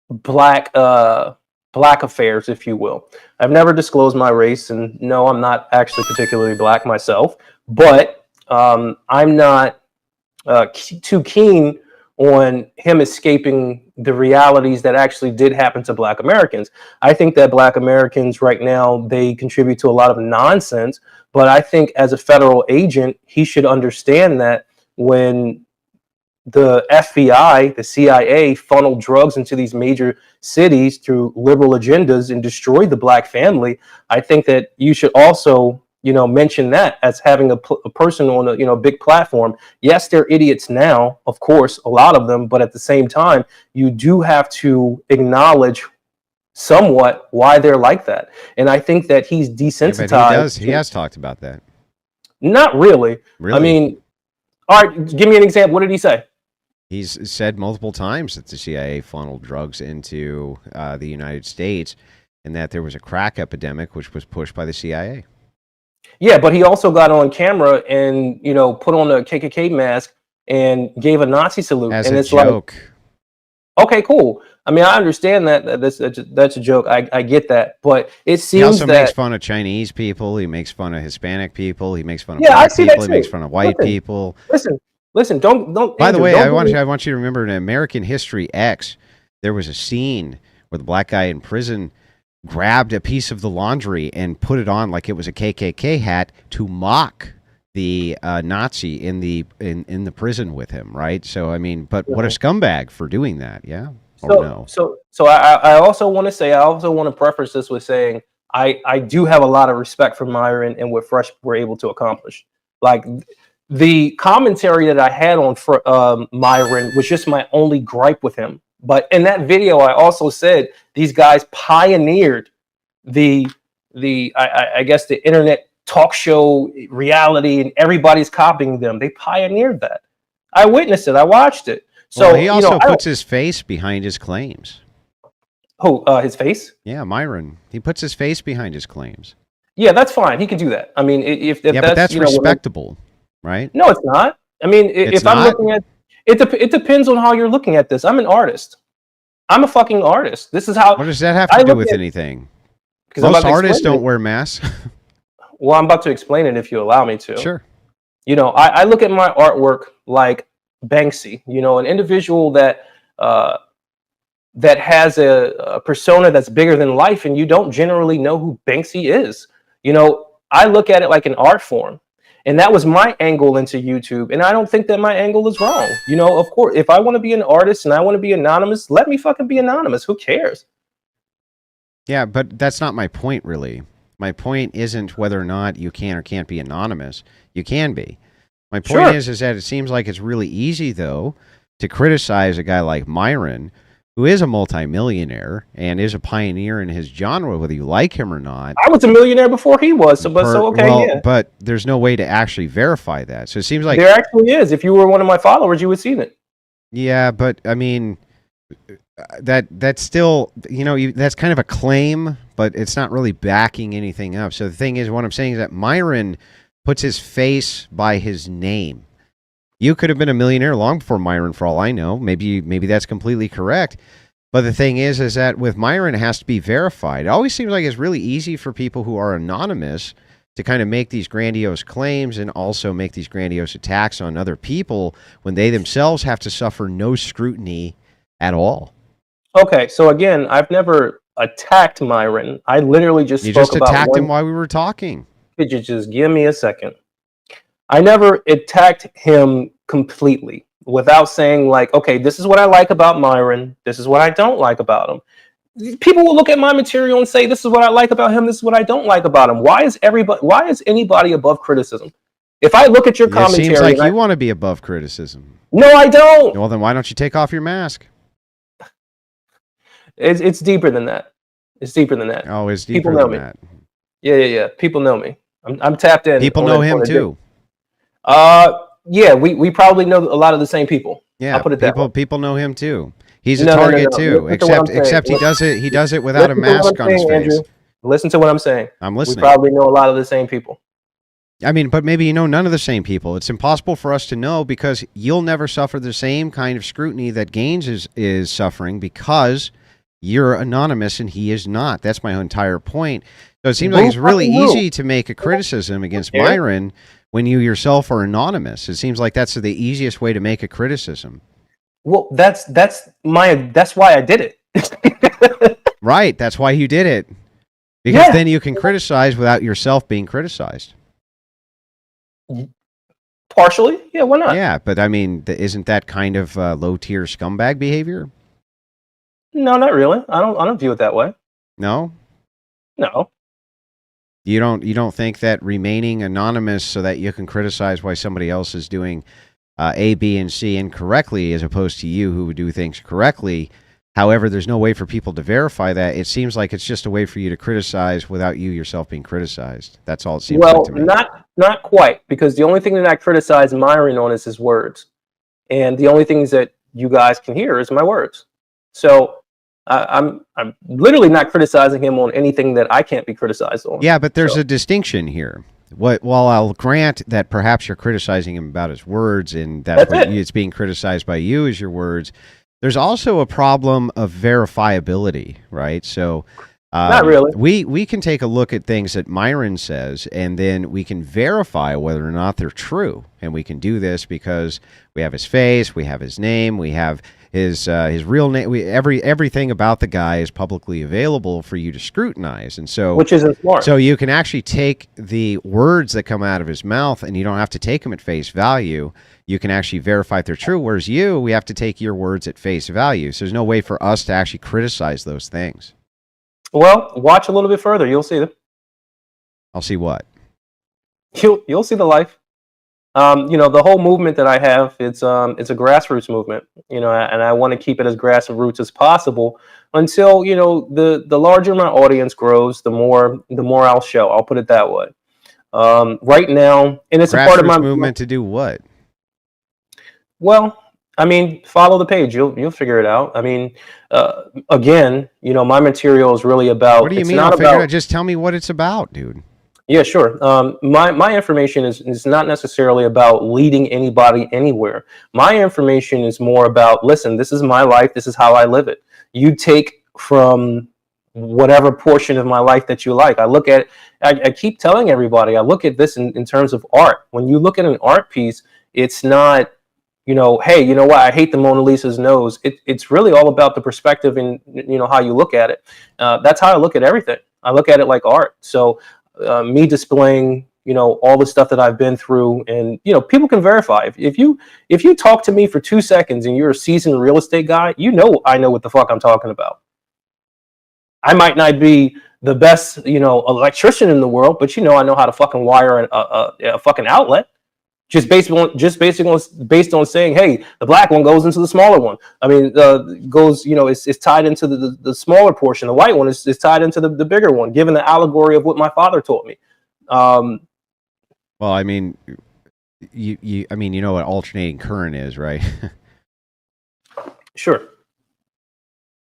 black affairs, if you will. I've never disclosed my race, and no, I'm not actually particularly black myself, but I'm not too keen on him escaping the realities that actually did happen to Black Americans. I think that Black Americans right now, they contribute to a lot of nonsense, but I think as a federal agent, he should understand that when the FBI, the CIA funneled drugs into these major cities through liberal agendas and destroyed the Black family, I think that you should also mention that as having a person on a big platform. Yes, they're idiots now, of course, a lot of them, but at the same time, you do have to acknowledge somewhat why they're like that. And I think that he's Yeah, but he desensitized does. He has talked about that. not really. I Really? mean, all right, give me an example. What did he say? He's said multiple times that the CIA funneled drugs into the United States, and that there was a crack epidemic which was pushed by the CIA. Yeah, but he also got on camera and put on a KKK mask and gave a Nazi salute, As and a it's like, joke. okay, cool. I mean, I understand that's a joke. I get that, but it He seems also makes that fun of Chinese people. He makes fun of Hispanic people. He makes fun of yeah, I black see that people. He makes too. fun of white Listen, people. listen. Don't By the Andrew, way, don't I want you to remember in American History X, there was a scene where the black guy in prison grabbed a piece of the laundry and put it on like it was a KKK hat to mock the Nazi in the prison with him, right? So I mean, but what a scumbag for doing that, yeah? Or no? So I also want to say, I also want to preface this with saying I do have a lot of respect for Myron and what Fresh were able to accomplish. Like the commentary that I had on Myron was just my only gripe with him. But in that video, I also said these guys pioneered the I guess the internet talk show reality, and everybody's copying them. They pioneered that. I witnessed it. I watched it. So Well, he also puts his face behind his claims. His face? Yeah, Myron. He puts his face behind his claims. Yeah, that's fine. He can do that. I mean, if Yeah, that's but that's respectable, right? no, it's not. I mean, It's if I'm not. looking at it, it depends on how you're looking at this. I'm an artist. I'm a fucking artist. This is how What does that have I to do look with at, anything? because I'm Most about to artists explain don't it. wear masks. Well, I'm about to explain it if you allow me to. Sure. I look at my artwork like Banksy. An individual that that has a persona that's bigger than life, and you don't generally know who Banksy is. I look at it like an art form. And that was my angle into YouTube. And I don't think that my angle is wrong. Of course, if I want to be an artist and I want to be anonymous, let me fucking be anonymous. Who cares? Yeah, but that's not my point, really. My point isn't whether or not you can or can't be anonymous. You can be. My point Sure. is that it seems like it's really easy, though, to criticize a guy like Myron, who is a multimillionaire and is a pioneer in his genre, whether you like him or not. I was a millionaire before he was, okay. But there's no way to actually verify that. So it seems like There actually is. If you were one of my followers, you would see it. Yeah, but I mean, that's still, that's kind of a claim, but it's not really backing anything up. So the thing is, what I'm saying is that Myron puts his face by his name. You could have been a millionaire long before Myron, for all I know. Maybe that's completely correct. But the thing is that with Myron, it has to be verified. It always seems like it's really easy for people who are anonymous to kind of make these grandiose claims and also make these grandiose attacks on other people when they themselves have to suffer no scrutiny at all. Okay, so again, I've never attacked Myron. I literally just attacked him while we were talking. Could you just give me a second? I never attacked him completely without saying, like, okay, this is what I like about Myron. This is what I don't like about him. People will look at my material and say, this is what I like about him. This is what I don't like about him. Why is anybody above criticism? If I look at your commentary, it seems like you want to be above criticism. No, I don't. Well, then why don't you take off your mask? It's deeper than that. It's deeper than that. Oh, it's deeper than that. Yeah. People know me. I'm tapped in. People know him too. Yeah, we probably know a lot of the same people. Yeah, I'll put it that way. People know him too. He's a target too. Except he does it without a mask on his face. Andrew. Listen to what I'm saying. I'm listening. We probably know a lot of the same people. I mean, but maybe you know none of the same people. It's impossible for us to know because you'll never suffer the same kind of scrutiny that Gaines is suffering because you're anonymous and he is not. That's my entire point. So it seems like it's really easy to make a criticism against Myron when you yourself are anonymous. It seems like that's the easiest way to make a criticism. Well, that's why I did it. Right, that's why you did it. Because then you can criticize without yourself being criticized. Partially, yeah, why not? Yeah, but I mean, isn't that kind of low-tier scumbag behavior? No, not really. I don't view it that way. No? No. You don't think that remaining anonymous so that you can criticize why somebody else is doing A, B, and C incorrectly, as opposed to you who would do things correctly. However, there's no way for people to verify that. It seems like it's just a way for you to criticize without you yourself being criticized. That's all it seems like Well, to me. not quite, because the only thing that I criticize Myron on is his words, and the only things that you guys can hear is my words. So I'm literally not criticizing him on anything that I can't be criticized on. Yeah, but there's So a distinction here. While I'll grant that perhaps you're criticizing him about his words, and that's it. it's being criticized by you as your words, there's also a problem of verifiability, right? So Not really. we can take a look at things that Myron says, and then we can verify whether or not they're true. And we can do this because we have his face, we have his name, we have his real name. Everything about the guy is publicly available for you to scrutinize, and so Which isn't smart. so you can actually take the words that come out of his mouth, and you don't have to take them at face value. You can actually verify if they're true. Whereas we have to take your words at face value. So there's no way for us to actually criticize those things. Well, watch a little bit further. You'll see them. I'll see what. You'll see the life. The whole movement that I have, it's a grassroots movement. And I want to keep it as grassroots as possible until the larger my audience grows, the more I'll show. I'll put it that way. Right now, and it's a part of my movement to do what? Well, I mean, follow the page. You'll figure it out. I mean, again, my material is really about. What do you mean? Not I'll figure it about, out. Just tell me what it's about, dude. Yeah, sure. My information is not necessarily about leading anybody anywhere. My information is more about, listen, this is my life. This is how I live it. You take from whatever portion of my life that you like. I keep telling everybody, I look at this in terms of art. When you look at an art piece, it's not, hey, you know what? I hate the Mona Lisa's nose. It's really all about the perspective and, how you look at it. That's how I look at everything. I look at it like art. So me displaying, all the stuff that I've been through, and, people can verify. If you talk to me for 2 seconds and you're a seasoned real estate guy, I know what the fuck I'm talking about. I might not be the best, electrician in the world, but I know how to fucking wire a fucking outlet. Just based on saying, hey, the black one goes into the smaller one. I mean, goes, it's tied into the smaller portion. The white one is tied into the bigger one, given the allegory of what my father taught me. Well, I mean, you know what alternating current is, right? Sure.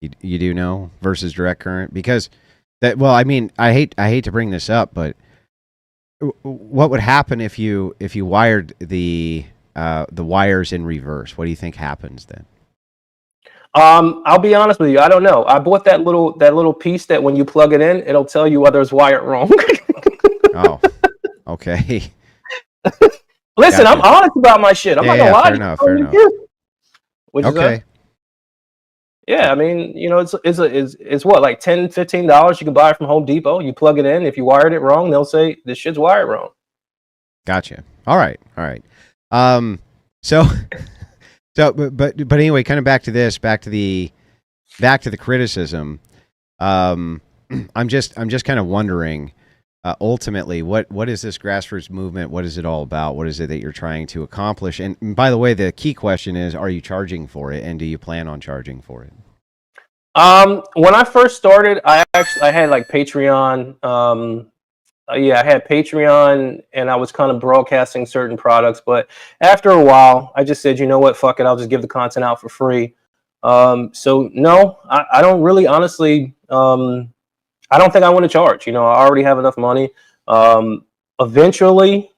You do know versus direct current, because that. Well, I mean, I hate to bring this up, but what would happen if you wired the wires in reverse? What do you think happens then? I'll be honest with you. I don't know. I bought that little piece that when you plug it in, it'll tell you whether it's wired wrong. Oh, okay. Listen, Gotcha. I'm honest about my shit. I'm not gonna lie. Fair enough. Okay. Yeah, I mean, it's what, like $10, $15 you can buy it from Home Depot. You plug it in. If you wired it wrong, they'll say this shit's wired wrong. Gotcha. All right. So but anyway, kind of back to the criticism. I'm just kind of wondering, ultimately, what is this grassroots movement? What is it all about? What is it that you're trying to accomplish? And by the way, the key question is, are you charging for it, and do you plan on charging for it? When I first started, I had like Patreon. I had Patreon, and I was kind of broadcasting certain products. But after a while, I just said, you know what, fuck it, I'll just give the content out for free. So no, I don't really, honestly. I don't think I want to charge. I already have enough money. Eventually,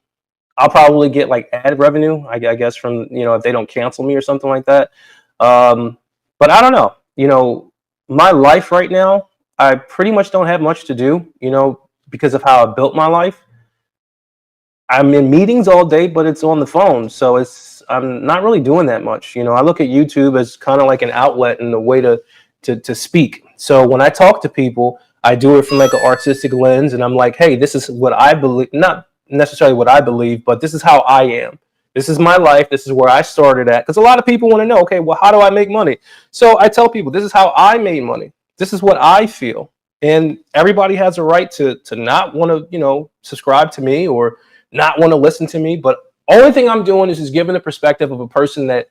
I'll probably get like ad revenue, I guess, from if they don't cancel me or something like that. But I don't know. My life right now, I pretty much don't have much to do. Because of how I built my life. I'm in meetings all day, but it's on the phone, so I'm not really doing that much. I look at YouTube as kind of like an outlet and a way to speak. So when I talk to people, I do it from like an artistic lens, and I'm like, hey, this is what I believe, not necessarily what I believe, but this is how I am. This is my life. This is where I started at. Because a lot of people want to know, okay, well, how do I make money? So I tell people, this is how I made money. This is what I feel. And everybody has a right to not want to, subscribe to me or not want to listen to me. But only thing I'm doing is just giving the perspective of a person that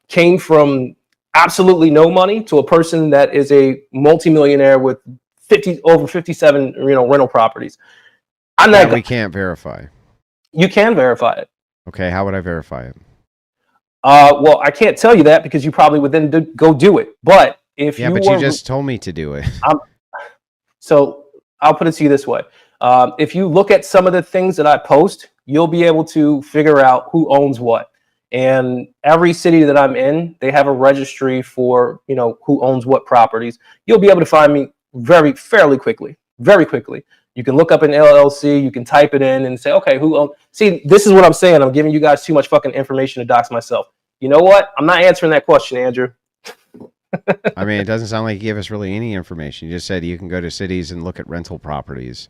came from absolutely no money to a person that is a multimillionaire with 57 rental properties. I'm Yeah, not. we can't verify. You can verify it. Okay, how would I verify it? Well, I can't tell you that because you probably would then go do it. But if Yeah, you but were, you just told me to do it. so I'll put it to you this way: if you look at some of the things that I post, you'll be able to figure out who owns what. And every city that I'm in, they have a registry for who owns what properties. You'll be able to find me fairly quickly, very quickly. You can look up an LLC, you can type it in and say, okay, who owns? See, this is what I'm saying. I'm giving you guys too much fucking information to dox myself. You know what? I'm not answering that question, Andrew. I mean, it doesn't sound like you gave us really any information. You just said you can go to cities and look at rental properties.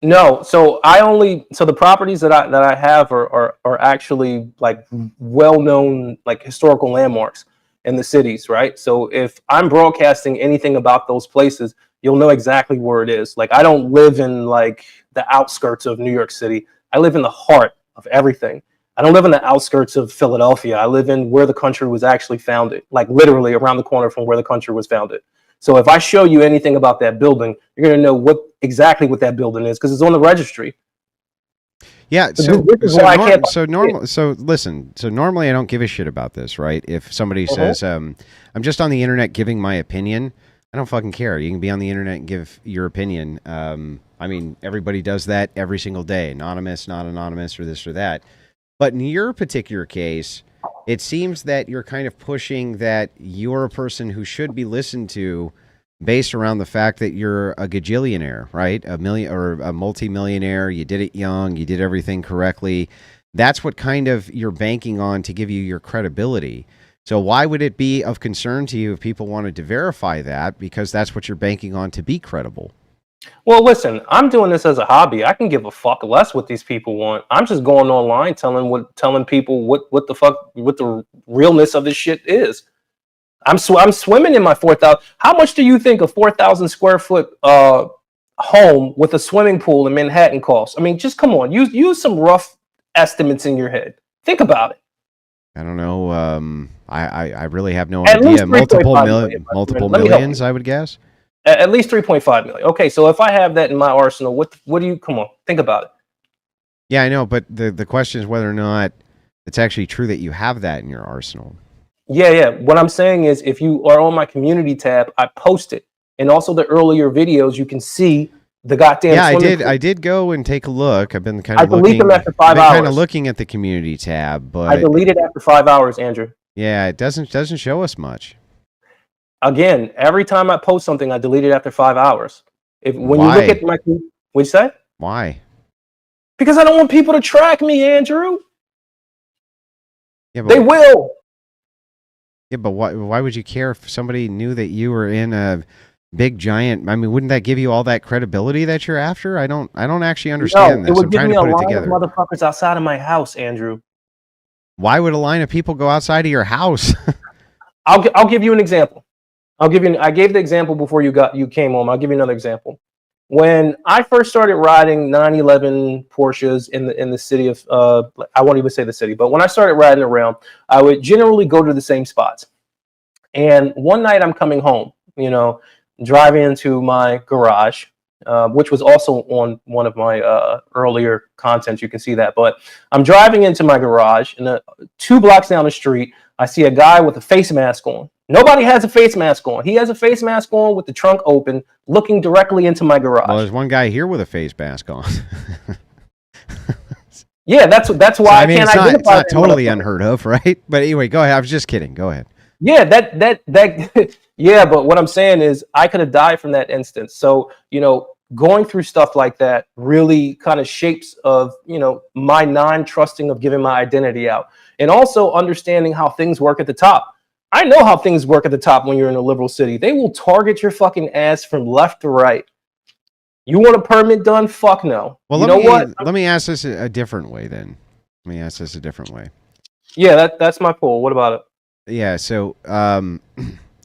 No, so the properties that I have are actually like well-known, like historical landmarks in the cities, right? So if I'm broadcasting anything about those places, you'll know exactly where it is. Like I don't live in like the outskirts of New York City. I live in the heart of everything. I don't live in the outskirts of Philadelphia. I live in where the country was actually founded, like literally around the corner from where the country was founded. So if I show you anything about that building, you're going to know exactly what that building is because it's on the registry. Yeah, so listen. So normally I don't give a shit about this, right? If somebody says I'm just on the internet giving my opinion, I don't fucking care. You can be on the internet and give your opinion. I mean, everybody does that every single day. Anonymous, not anonymous, or this or that. But in your particular case, it seems that you're kind of pushing that you're a person who should be listened to based around the fact that you're a gajillionaire, right? A million or a multimillionaire. You did it young. You did everything correctly. That's what kind of you're banking on to give you your credibility. So why would it be of concern to you if people wanted to verify that? Because that's what you're banking on to be credible. Well, listen, I'm doing this as a hobby. I can give a fuck less what these people want. I'm just going online telling people what the realness of this shit is. I'm swimming in my 4,000. How much do you think a 4,000 square foot home with a swimming pool in Manhattan costs? I mean, just come on, use some rough estimates in your head. Think about it. I don't know. I really have no At idea. least Multiple millions, I would guess. At least 3.5 million. Okay, so if I have that in my arsenal, what do you? Come on, think about it. Yeah, I know, but the question is whether or not it's actually true that you have that in your arsenal. Yeah. What I'm saying is, if you are on my community tab, I post it, and also the earlier videos, you can see the goddamn. Yeah, I did go and take a look. I've been kind of delete them after 5 hours. Kind of looking at the community tab, but I deleted after 5 hours, Andrew. Yeah, it doesn't show us much. Again, every time I post something, I delete it after 5 hours. When Why? you look at my, what'd you say? Why? Because I don't want people to track me, Andrew. Yeah, but they will. Yeah, but why would you care if somebody knew that you were in a big giant? I mean, wouldn't that give you all that credibility that you're after? I don't actually understand this. It would I'm give trying me to put a it line together. of motherfuckers outside of my house, Andrew. Why would a line of people go outside of your house? I'll give you an example. I gave the example before you came home. I'll give you another example. When I first started riding 911 Porsches in the city of I won't even say the city, but when I started riding around, I would generally go to the same spots. And one night I'm coming home, driving into my garage, which was also on one of my earlier contents. You can see that. But I'm driving into my garage, and 2 blocks down the street, I see a guy with a face mask on. Nobody has a face mask on. He has a face mask on with the trunk open, looking directly into my garage. Well, there's one guy here with a face mask on. Yeah, that's why so, I can't identify. It's not totally unheard of, right? But anyway, go ahead. I was just kidding. Go ahead. Yeah, that yeah, but what I'm saying is I could have died from that instance. So, going through stuff like that really kind of shapes of, my non-trusting of giving my identity out. And also understanding how things work at the top. I know how things work at the top when you're in a liberal city. They will target your fucking ass from left to right. You want a permit done? Fuck no. Well, let me ask this a different way then. Let me ask this a different way. Yeah, that's my poll. What about it? Yeah, so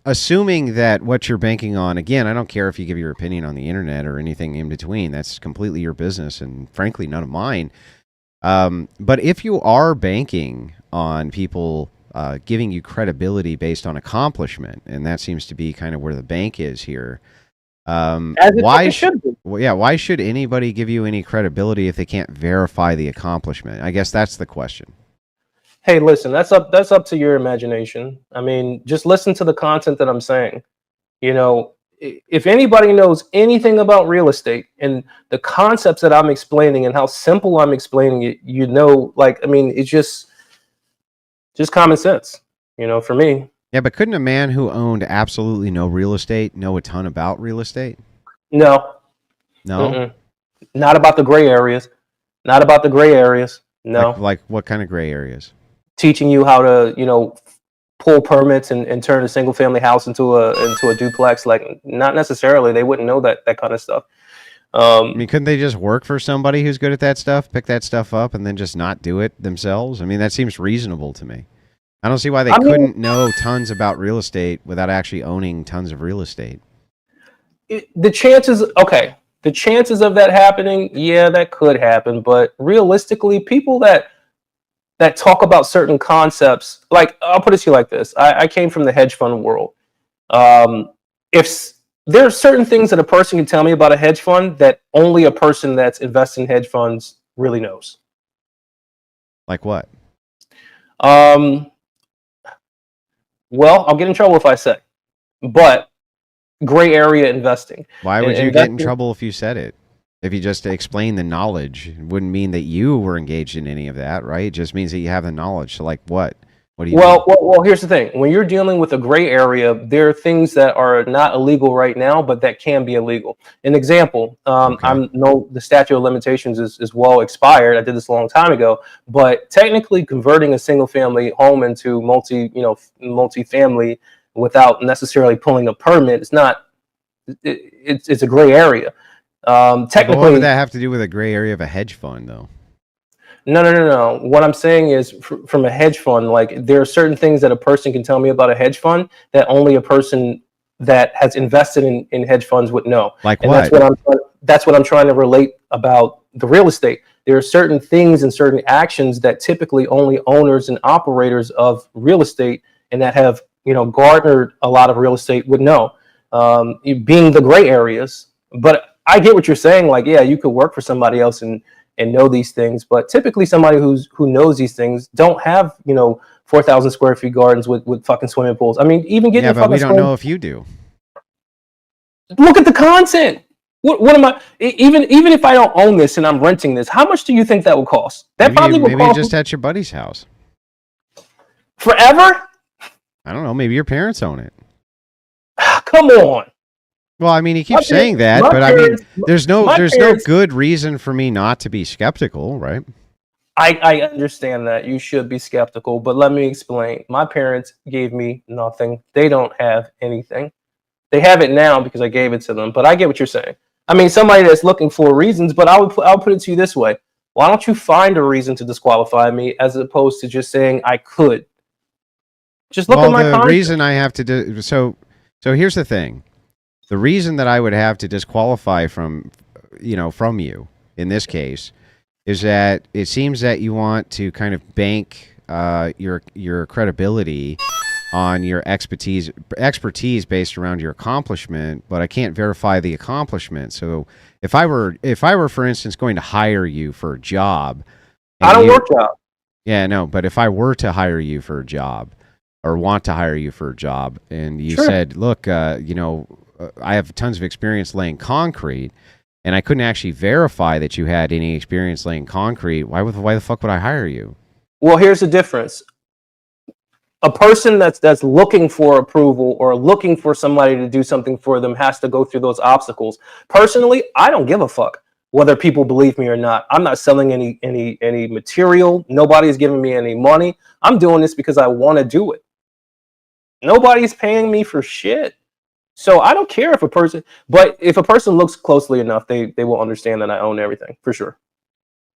assuming that what you're banking on, again, I don't care if you give your opinion on the internet or anything in between. That's completely your business and frankly none of mine. But if you are banking on people giving you credibility based on accomplishment, and that seems to be kind of where the bank is here. As it should be. Well, yeah, why should anybody give you any credibility if they can't verify the accomplishment? I guess that's the question. Hey, listen, that's up to your imagination. I mean, just listen to the content that I'm saying. You know, if anybody knows anything about real estate and the concepts that I'm explaining and how simple I'm explaining it, you know, like, I mean, it's just common sense, for me. Yeah, but couldn't a man who owned absolutely no real estate know a ton about real estate? No. No? Mm-mm. Not about the gray areas. Not about the gray areas. No. Like what kind of gray areas? Teaching you how to, pull permits and turn a single family house into a duplex. Like, not necessarily. They wouldn't know that kind of stuff. I mean, couldn't they just work for somebody who's good at that stuff, pick that stuff up, and then just not do it themselves? I mean, that seems reasonable to me. I don't see why they couldn't know tons about real estate without actually owning tons of real estate. The chances of that happening, yeah, that could happen. But realistically, people that talk about certain concepts, like, I'll put it to you like this. I came from the hedge fund world. If there are certain things that a person can tell me about a hedge fund that only a person that's invested in hedge funds really knows. Like what? Well, I'll get in trouble if I say, but gray area investing. Why would you get in trouble if you said it? If you just explain the knowledge, it wouldn't mean that you were engaged in any of that, right? It just means that you have the knowledge. So, like, what? What do you mean? Well, here's the thing. When you're dealing with a gray area, there are things that are not illegal right now, but that can be illegal. An example, I know the statute of limitations is well expired. I did this a long time ago, but technically converting a single family home into multi-family without necessarily pulling a permit, it's a gray area. Technically, but what would that have to do with a gray area of a hedge fund, though? No. What I'm saying is, from a hedge fund, like, there are certain things that a person can tell me about a hedge fund that only a person that has invested in hedge funds would know. Like and what? That's what I'm trying to relate about the real estate. There are certain things and certain actions that typically only owners and operators of real estate and that have, garnered a lot of real estate would know, being the gray areas. But I get what you're saying. Like, yeah, you could work for somebody else and know these things, but typically somebody who knows these things don't have 4,000 square feet gardens with fucking swimming pools. I mean, even getting but we don't know if you do. Look at the content. What am I? Even if I don't own this and I'm renting this, how much do you think that would cost? That probably would cost just at your buddy's house forever. I don't know. Maybe your parents own it. Come on. Well, I mean, he keeps saying that, but I mean, there's no good reason for me not to be skeptical, right? I understand that you should be skeptical, but let me explain. My parents gave me nothing. They don't have anything. They have it now because I gave it to them, but I get what you're saying. I mean, somebody that's looking for reasons, but I'll put it to you this way. Why don't you find a reason to disqualify me as opposed to just saying I could? Just look at my content. The reason I have to do so here's the thing. The reason that I would have to disqualify from you in this case is that it seems that you want to kind of bank your credibility on your expertise based around your accomplishment, but I can't verify the accomplishment. So if I were, for instance, going to hire you for a job, I don't work job. Yeah, no, but if I were to hire you for a job or want to hire you for a job, and you said, look, I have tons of experience laying concrete, and I couldn't actually verify that you had any experience laying concrete, why the fuck would I hire you? Well, here's the difference. A person that's looking for approval or looking for somebody to do something for them has to go through those obstacles. Personally, I don't give a fuck whether people believe me or not. I'm not selling any material. Nobody's giving me any money. I'm doing this because I want to do it. Nobody's paying me for shit. So I don't care if a person looks closely enough, they will understand that I own everything, for sure.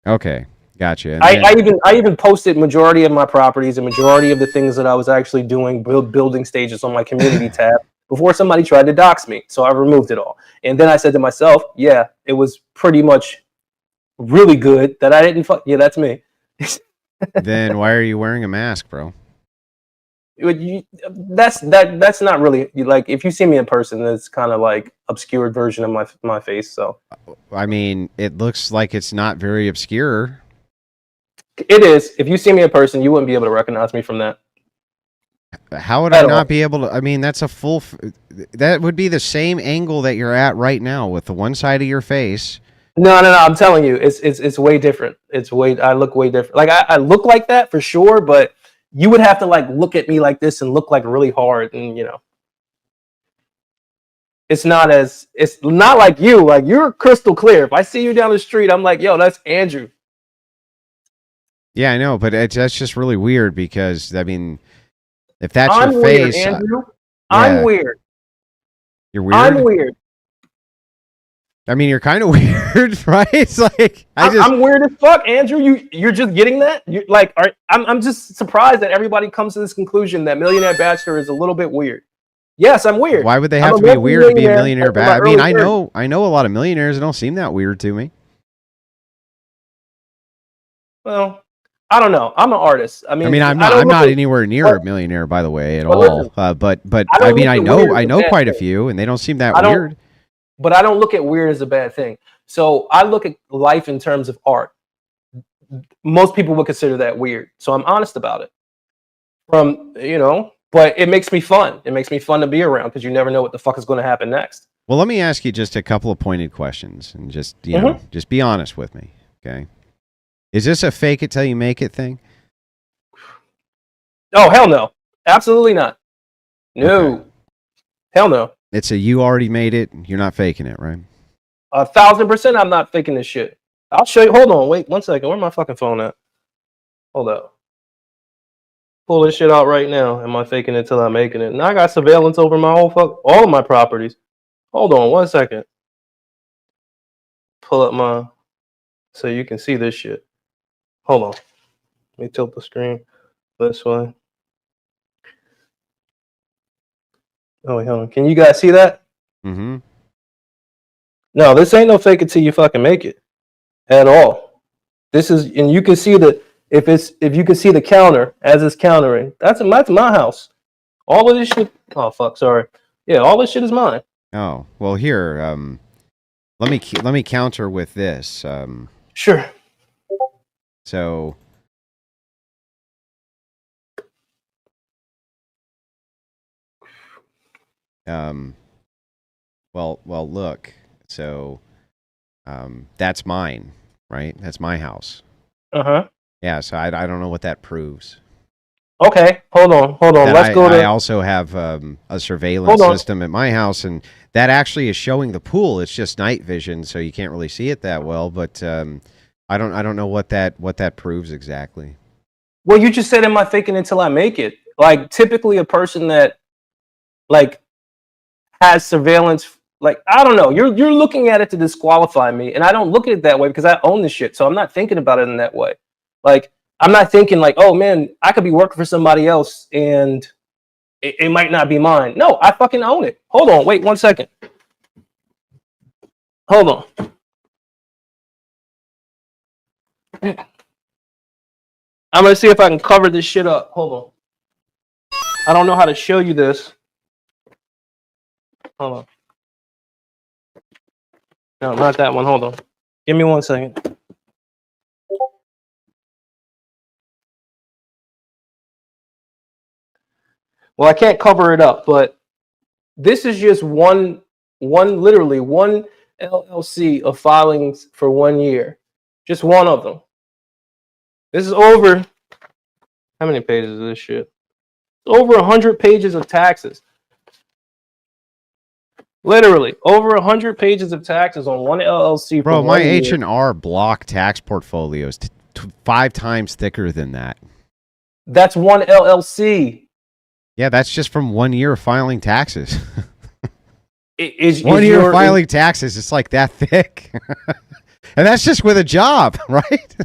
Okay. Gotcha. And I even posted majority of my properties and majority of the things that I was actually doing building stages on my community tab before somebody tried to dox me. So I removed it all. And then I said to myself, yeah, it was pretty much really good that I didn't fuck. Yeah, that's me. then why are you wearing a mask, bro? That's not really like, if you see me in person, it's kind of like obscured version of my face. So I mean, it looks like it's not very obscure. it is. If you see me in person, you wouldn't be able to recognize me from that. How would I At not all. be able to? I mean, that's a full. That would be the same angle that you're at right now with the one side of your face. No. I'm telling you, it's way different. I look way different. Like I look like that for sure, but you would have to like look at me like this and look like really hard, and it's not like you. Like, you're crystal clear. If I see you down the street, I'm like, yo, that's Andrew. Yeah, I know, but that's just really weird because I mean, if that's I'm your weird, face, Andrew. I'm yeah, weird. you're weird. I'm weird. I mean, you're kind of weird, right? It's like I'm weird as fuck, Andrew. You're just getting that. You like, I'm just surprised that everybody comes to this conclusion that Millionaire Bachelor is a little bit weird. Yes, I'm weird. Why would they I'm have to be weird to be a millionaire? in my I mean, early 30s. I know a lot of millionaires. They don't seem that weird to me. Well, I don't know. I'm an artist. I mean, I'm I don't look not at, anywhere near but, a millionaire, by the way, at but all. listen, But I I don't mean, look at weird I as a know bad quite a thing. few, and they don't seem that I don't, weird. but I don't look at weird as a bad thing. So I look at life in terms of art. Most people would consider that weird. So I'm honest about it. But it makes me fun. It makes me fun to be around because you never know what the fuck is going to happen next. Well, let me ask you just a couple of pointed questions, and just just be honest with me, okay? Is this a fake it till you make it thing? Oh, hell no. Absolutely not. No. Okay. Hell no. It's a you already made it. You're not faking it, right? 1,000% I'm not faking this shit. I'll show you. Hold on. Wait 1 second. Where my fucking phone at? Hold up. Pull this shit out right now. Am I faking it till I'm making it? Now I got surveillance over all of my properties. Hold on 1 second. Pull up so you can see this shit. Hold on. Let me tilt the screen this way. Oh, wait, hold on. Can you guys see that? Mm-hmm. No, this ain't no fake it till you fucking make it at all. This is, and you can see that if you can see the counter as it's countering, that's my house. All of this shit. Oh fuck, sorry. Yeah, all this shit is mine. Oh well, here. Let me counter with this. Sure. So. Well, look. So, that's mine, right? That's my house. Uh-huh. Yeah. So I don't know what that proves. Okay, hold on. Let's go to. I also have a surveillance system at my house, and that actually is showing the pool. It's just night vision, so you can't really see it that well. But I don't know what that proves exactly. Well, you just said, "Am I faking it till I make it?" Like, typically, a person that like has surveillance, like, I don't know. You're looking at it to disqualify me, and I don't look at it that way because I own this shit. So I'm not thinking about it in that way. Like, I'm not thinking like, oh man, I could be working for somebody else and it might not be mine. No, I fucking own it. Hold on, wait 1 second. Hold on. I'm gonna see if I can cover this shit up. Hold on. I don't know how to show you this. Hold on. No, not that one. Hold on. Give me 1 second. Well, I can't cover it up, but this is just literally one LLC of filings for 1 year. Just one of them. This is over. How many pages is this shit? Over 100 pages of taxes. Literally over 100 pages of taxes on one LLC. Bro, my H&R Block tax portfolio is 5 times thicker than that. That's one LLC. Yeah, that's just from 1 year of filing taxes. 1 year of filing taxes, it's like that thick. And that's just with a job, right?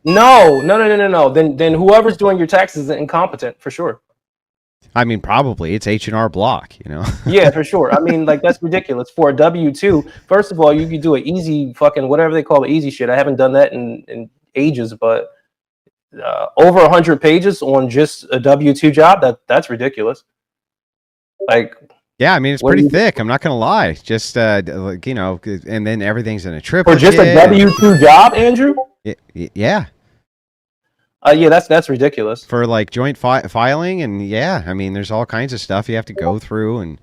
No. Then whoever's doing your taxes is incompetent for sure. I mean, probably it's H&R Block, Yeah, for sure. I mean, like that's ridiculous for a W-2. First of all, you could do an easy fucking whatever they call it, easy shit. I haven't done that in ages, but over 100 pages on just a W-2 job, that's ridiculous. Like, Yeah, I mean, it's what do pretty you thick. I'm not gonna lie. Just and then everything's in a for just a triplicate. W-2 job, Andrew? Yeah, Yeah, that's ridiculous. for like joint filing, and yeah, I mean, there's all kinds of stuff you have to go through, and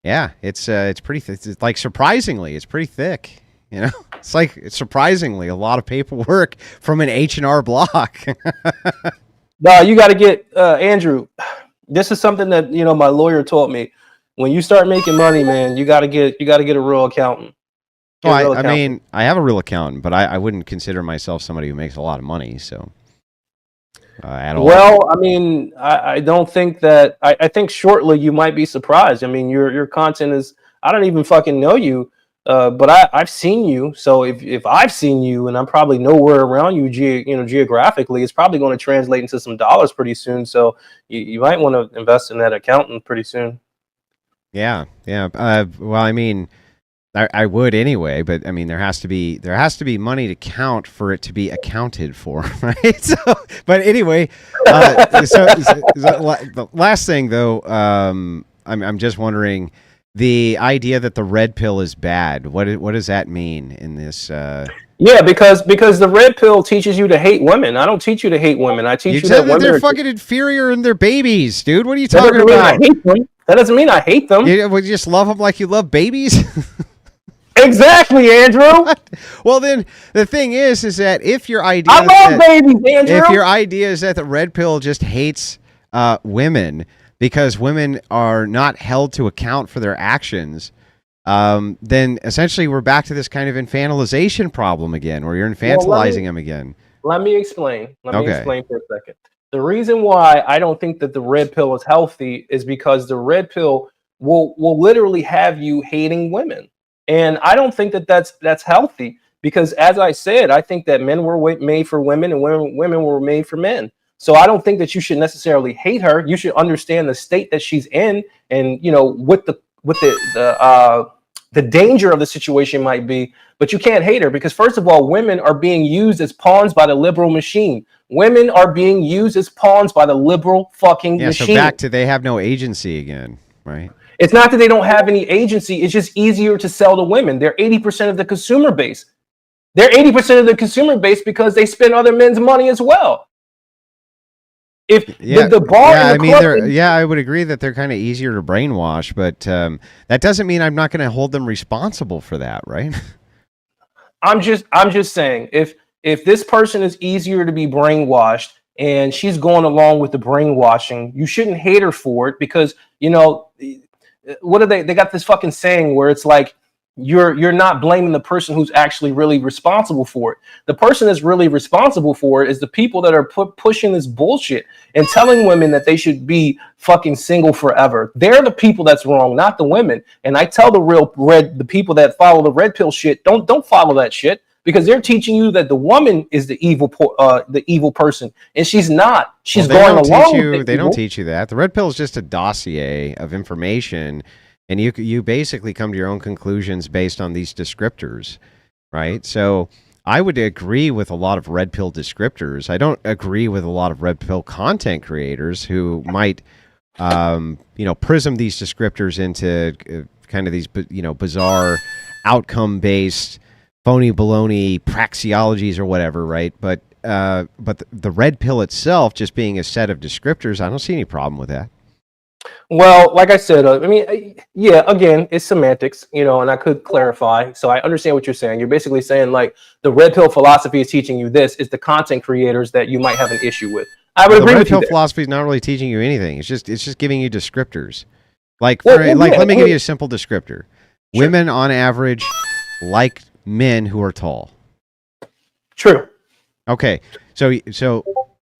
yeah, it's pretty it's like surprisingly, it's pretty thick. It's like surprisingly a lot of paperwork from an H&R Block. No, you got to get Andrew. This is something that my lawyer taught me. When you start making money, man, you got to get a real accountant. Get a real I accountant. mean, I have a real accountant, but I wouldn't consider myself somebody who makes a lot of money. So at all. Well, I mean, I don't think that. I think shortly you might be surprised. I mean, your content is. I don't even fucking know you, but I've seen you. So if I've seen you, and I'm probably nowhere around you, geographically, it's probably going to translate into some dollars pretty soon. So you might want to invest in that accountant pretty soon. Yeah. Well, I mean, I would anyway, but I mean, there has to be money to count for it to be accounted for, right? So, but anyway, the last thing though, I'm just wondering, the idea that the red pill is bad. What does that mean in this? Yeah, because the red pill teaches you to hate women. I don't teach you to hate women. I teach you said that women they're are fucking inferior and they're babies, dude. What are you That talking doesn't mean I about? hate them. That doesn't mean I hate them. Would you just love them like you love babies? Exactly, Andrew. Well, then the thing is that if your idea I love babies, Andrew. if your idea is that the red pill just hates women because women are not held to account for their actions, then essentially we're back to this kind of infantilization problem again, where you're infantilizing them again. Let me explain. Let me explain for a second. The reason why I don't think that the red pill is healthy is because the red pill will literally have you hating women. And I don't think that that's healthy because, as I said, I think that men were made for women and women were made for men. So I don't think that you should necessarily hate her. You should understand the state that she's in, and what the danger of the situation might be. But you can't hate her because, first of all, women are being used as pawns by the liberal machine. Women are being used as pawns by the liberal fucking machine. So back to they have no agency again, right? It's not that they don't have any agency. It's just easier to sell to women. They're 80% of the consumer base. They're 80% of the consumer base because they spend other men's money as well. If the bar, I would agree that they're kind of easier to brainwash, but that doesn't mean I'm not going to hold them responsible for that, right? I'm just saying, if this person is easier to be brainwashed and she's going along with the brainwashing, you shouldn't hate her for it because what are they got this fucking saying where it's like you're not blaming the person who's actually really responsible for it. The person that's really responsible for it is the people that are pushing this bullshit and telling women that they should be fucking single forever. They're the people that's wrong, not the women. And I tell the people that follow the red pill shit, don't follow that shit because they're teaching you that the woman is the evil person, and she's not. She's going along. They don't teach you that. The red pill is just a dossier of information, and you basically come to your own conclusions based on these descriptors, right? So I would agree with a lot of red pill descriptors. I don't agree with a lot of red pill content creators who might, prism these descriptors into kind of these, bizarre outcome-based phony baloney praxeologies or whatever, right? But the red pill itself just being a set of descriptors, I don't see any problem with that. Well, like I said, again, it's semantics, and I could clarify. So I understand what you're saying. You're basically saying like the red pill philosophy is teaching you this. Is the content creators that you might have an issue with. I would agree with you. The red pill philosophy is not really teaching you anything. It's just giving you descriptors. Let me give you a simple descriptor. Sure. Women on average like men who are tall. True. Okay, so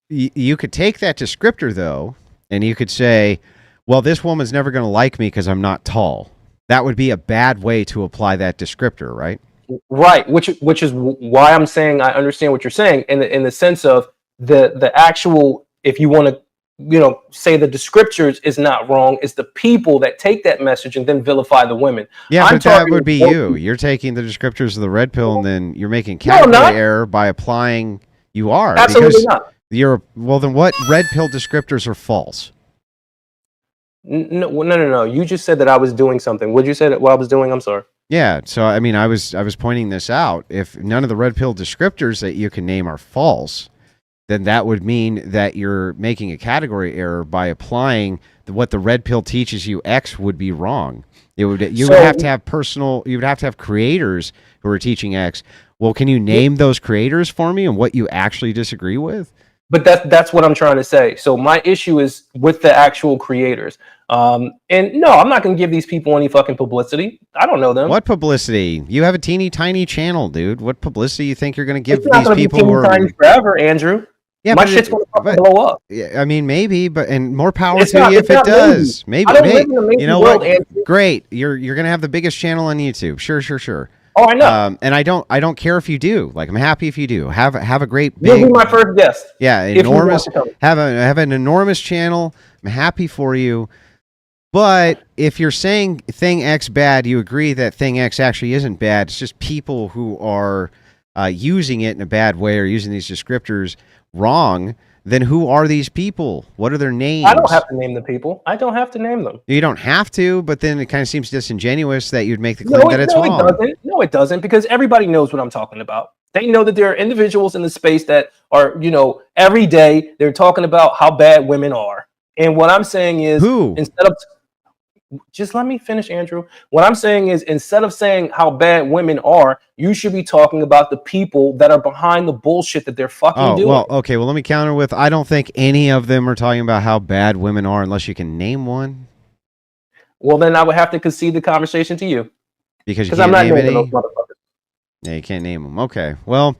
you could take that descriptor though, and you could say, well, this woman's never going to like me because I'm not tall. That would be a bad way to apply that descriptor, right? Right, which is why I'm saying I understand what you're saying in the sense of the actual, if you want to, say the scriptures is not wrong, it's the people that take that message and then vilify the women. Yeah, I'm but that targeting would be both you. people. You're taking the descriptors of the red pill, and then you're making No, I'm category not. error by applying. You are, Absolutely because not. you're, well, then what red pill descriptors are false? No, no, no, no. You just said that I was doing something. Would you say that what I was doing? I'm sorry. Yeah, so I mean, I was pointing this out. If none of the red pill descriptors that you can name are false, then that would mean that you're making a category error by applying what the red pill teaches you X would be wrong. You would have to have you would have to have creators who are teaching X. Well, can you name those creators for me and what you actually disagree with? But that's what I'm trying to say. So my issue is with the actual creators. And no, I'm not going to give these people any fucking publicity. I don't know them. What publicity? You have a teeny tiny channel, dude. What publicity you think you're going to give It's not these going to be people who teeny are tiny forever, Andrew. Yeah, my shit's going to fucking blow up. Yeah, I mean, maybe, and more power It's to not, you it's if it not does. maybe. Maybe, I don't live in a maybe you know world, what? Andrew. Great, you're gonna have the biggest channel on YouTube. Sure. Oh, I know. And I don't care if you do. Like, I'm happy if you do. Have a great You'll big. be my first guest. Yeah, enormous. Have an enormous channel. I'm happy for you. But if you're saying thing X bad, you agree that thing X actually isn't bad. It's just people who are using it in a bad way or using these descriptors wrong. Then who are these people? What are their names? I don't have to name the people. I don't have to name them. You don't have to, but then it kind of seems disingenuous that you'd make the claim that it's wrong. No, it doesn't. No, it doesn't, because everybody knows what I'm talking about. They know that there are individuals in the space that are, every day they're talking about how bad women are. And what I'm saying is, instead of just let me finish, Andrew. What I'm saying is, instead of saying how bad women are, you should be talking about the people that are behind the bullshit that they're fucking doing. Well, okay. Well, let me counter with, I don't think any of them are talking about how bad women are unless you can name one. Well, then I would have to concede the conversation to you. Because I'm not naming those motherfuckers. Yeah, you can't name them. Okay. Well,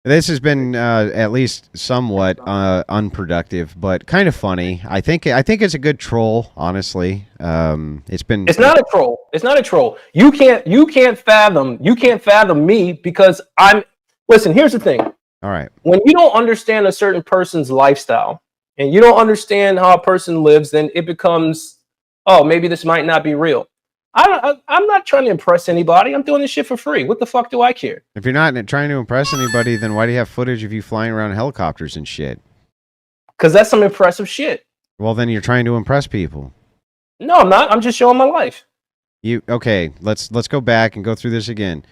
this has been at least somewhat unproductive, but kind of funny. I think it's a good troll. Honestly, It's not a troll. It's not a troll. You can't fathom me because I'm. Listen, here's the thing. All right. When you don't understand a certain person's lifestyle and you don't understand how a person lives, then it becomes, oh, maybe this might not be real. I'm not trying to impress anybody. I'm doing this shit for free. What the fuck do I care? If you're not trying to impress anybody, then why do you have footage of you flying around helicopters and shit? Because that's some impressive shit. Well, then you're trying to impress people. No, I'm not. I'm just showing my life. Okay? Let's go back and go through this again.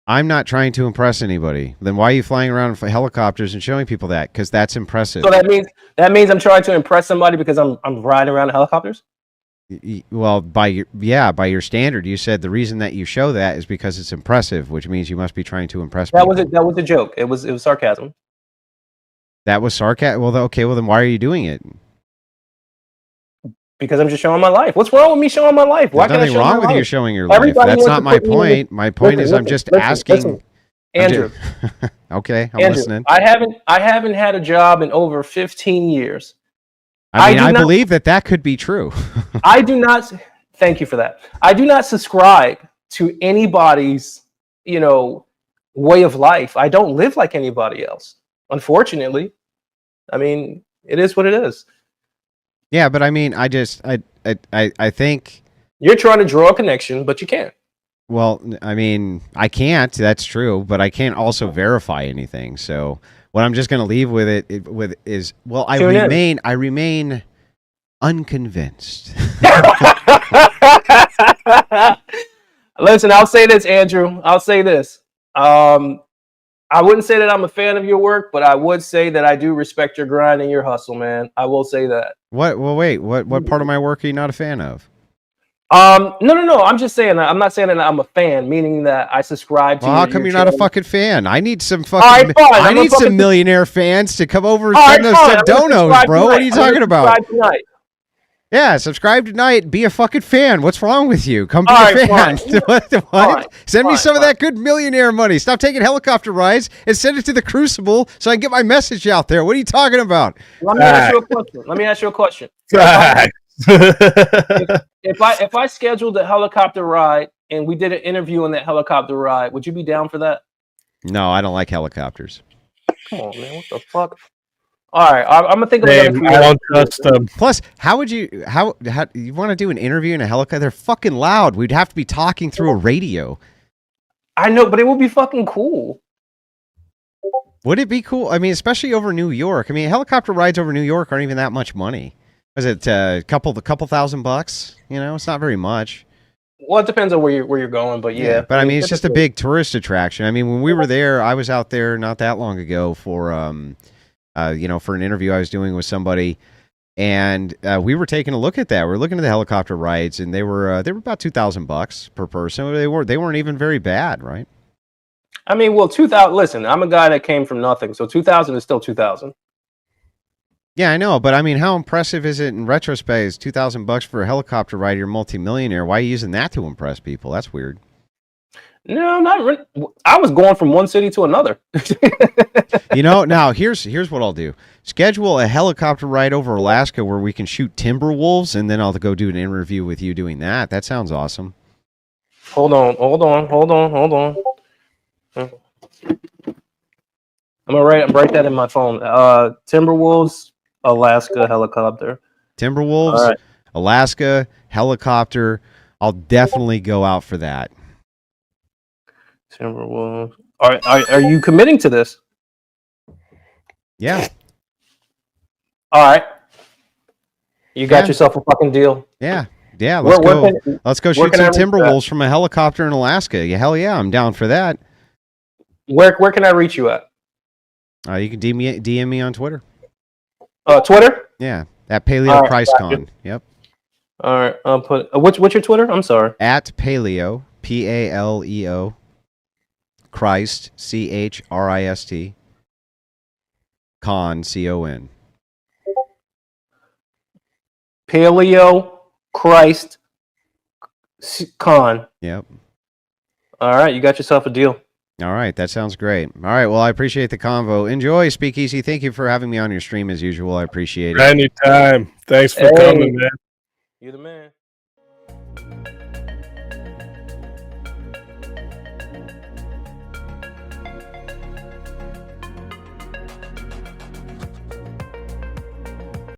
I'm not trying to impress anybody. Then why are you flying around in helicopters and showing people that? Because that's impressive. So that means I'm trying to impress somebody because I'm riding around in helicopters. Well, by your standard, you said the reason that you show that is because it's impressive, which means you must be trying to impress people. That was a joke. It was sarcasm. That was sarcasm. Well, okay. Well, then why are you doing it? Because I'm just showing my life. What's wrong with me showing my life? There's nothing wrong with you showing your life. That's not my point. My point is, I'm just asking. Andrew. Okay, I'm listening. I haven't had a job in over 15 years. I believe that could be true. I do not. Thank you for that. I do not subscribe to anybody's, way of life. I don't live like anybody else. Unfortunately, I mean, it is what it is. Yeah, but I mean, I think you're trying to draw a connection, but you can't. Well, I mean, I can't. That's true, but I can't also verify anything. So what I'm just going to leave with is, well, I remain unconvinced. Listen, I'll say this, Andrew. I'll say this. I wouldn't say that I'm a fan of your work, but I would say that I do respect your grind and your hustle, man. I will say that. What? Well, wait. What part of my work are you not a fan of? No. I'm just saying that. I'm not saying that I'm a fan, meaning that I subscribe to. Well, how come you're not a fucking fan? I need some fucking. Right, I need some millionaire fans to come over and send us some donos, bro. What are you talking about? Yeah, subscribe tonight. Be a fucking fan. What's wrong with you? Come be a fan. What? Send me some of that good millionaire money. Stop taking helicopter rides and send it to the Crucible so I can get my message out there. What are you talking about? Let me ask you a question. If I scheduled a helicopter ride and we did an interview on that helicopter ride, would you be down for that? No, I don't like helicopters. Come on, man. What the fuck? All right, I'm gonna think of another. I don't trust them. Plus, how would you how you want to do an interview in a helicopter? They're fucking loud. We'd have to be talking through a radio. I know, but it would be fucking cool. Would it be cool? I mean, especially over New York. I mean, helicopter rides over New York aren't even that much money. Was it a couple $1,000? You know, it's not very much. Well, it depends on where you're going, but yeah. But I mean, it's just a big tourist attraction. I mean, when we were there, I was out there not that long ago for for an interview I was doing with somebody, and we were taking a look at that. We were looking at the helicopter rides, and they were about $2,000 per person. They weren't even very bad, right? I mean, well, 2,000. Listen, I'm a guy that came from nothing, so 2,000 is still 2,000. Yeah, I know, but I mean, how impressive is it in retrospect? Is $2,000 for a helicopter ride? You're a multimillionaire. Why are you using that to impress people? That's weird. No, not really. I was going from one city to another. Now here's what I'll do. Schedule a helicopter ride over Alaska where we can shoot timber wolves, and then I'll go do an interview with you doing that. That sounds awesome. Hold on. I'm gonna write that in my phone. Timberwolves, Alaska helicopter. Timberwolves, right. Alaska helicopter. I'll definitely go out for that. Timberwolves. Are you committing to this? Yeah. All right. You got yourself a fucking deal. Yeah. Yeah. Let's go. Let's go shoot some timberwolves from a helicopter in Alaska. Yeah, hell yeah, I'm down for that. Where can I reach you at? You can DM me on Twitter. Twitter? Yeah, at Paleo ChristCon. Yep. All right. I'll put. What's your Twitter? I'm sorry. At Paleo PALEO Christ CHRIST Con CON. Paleo Christ Con. Yep. All right, you got yourself a deal. All right, that sounds great. All right, well, I appreciate the convo. Enjoy, Speakeasy. Thank you for having me on your stream as usual. I appreciate it. Anytime. Thanks for coming, man. You're the man.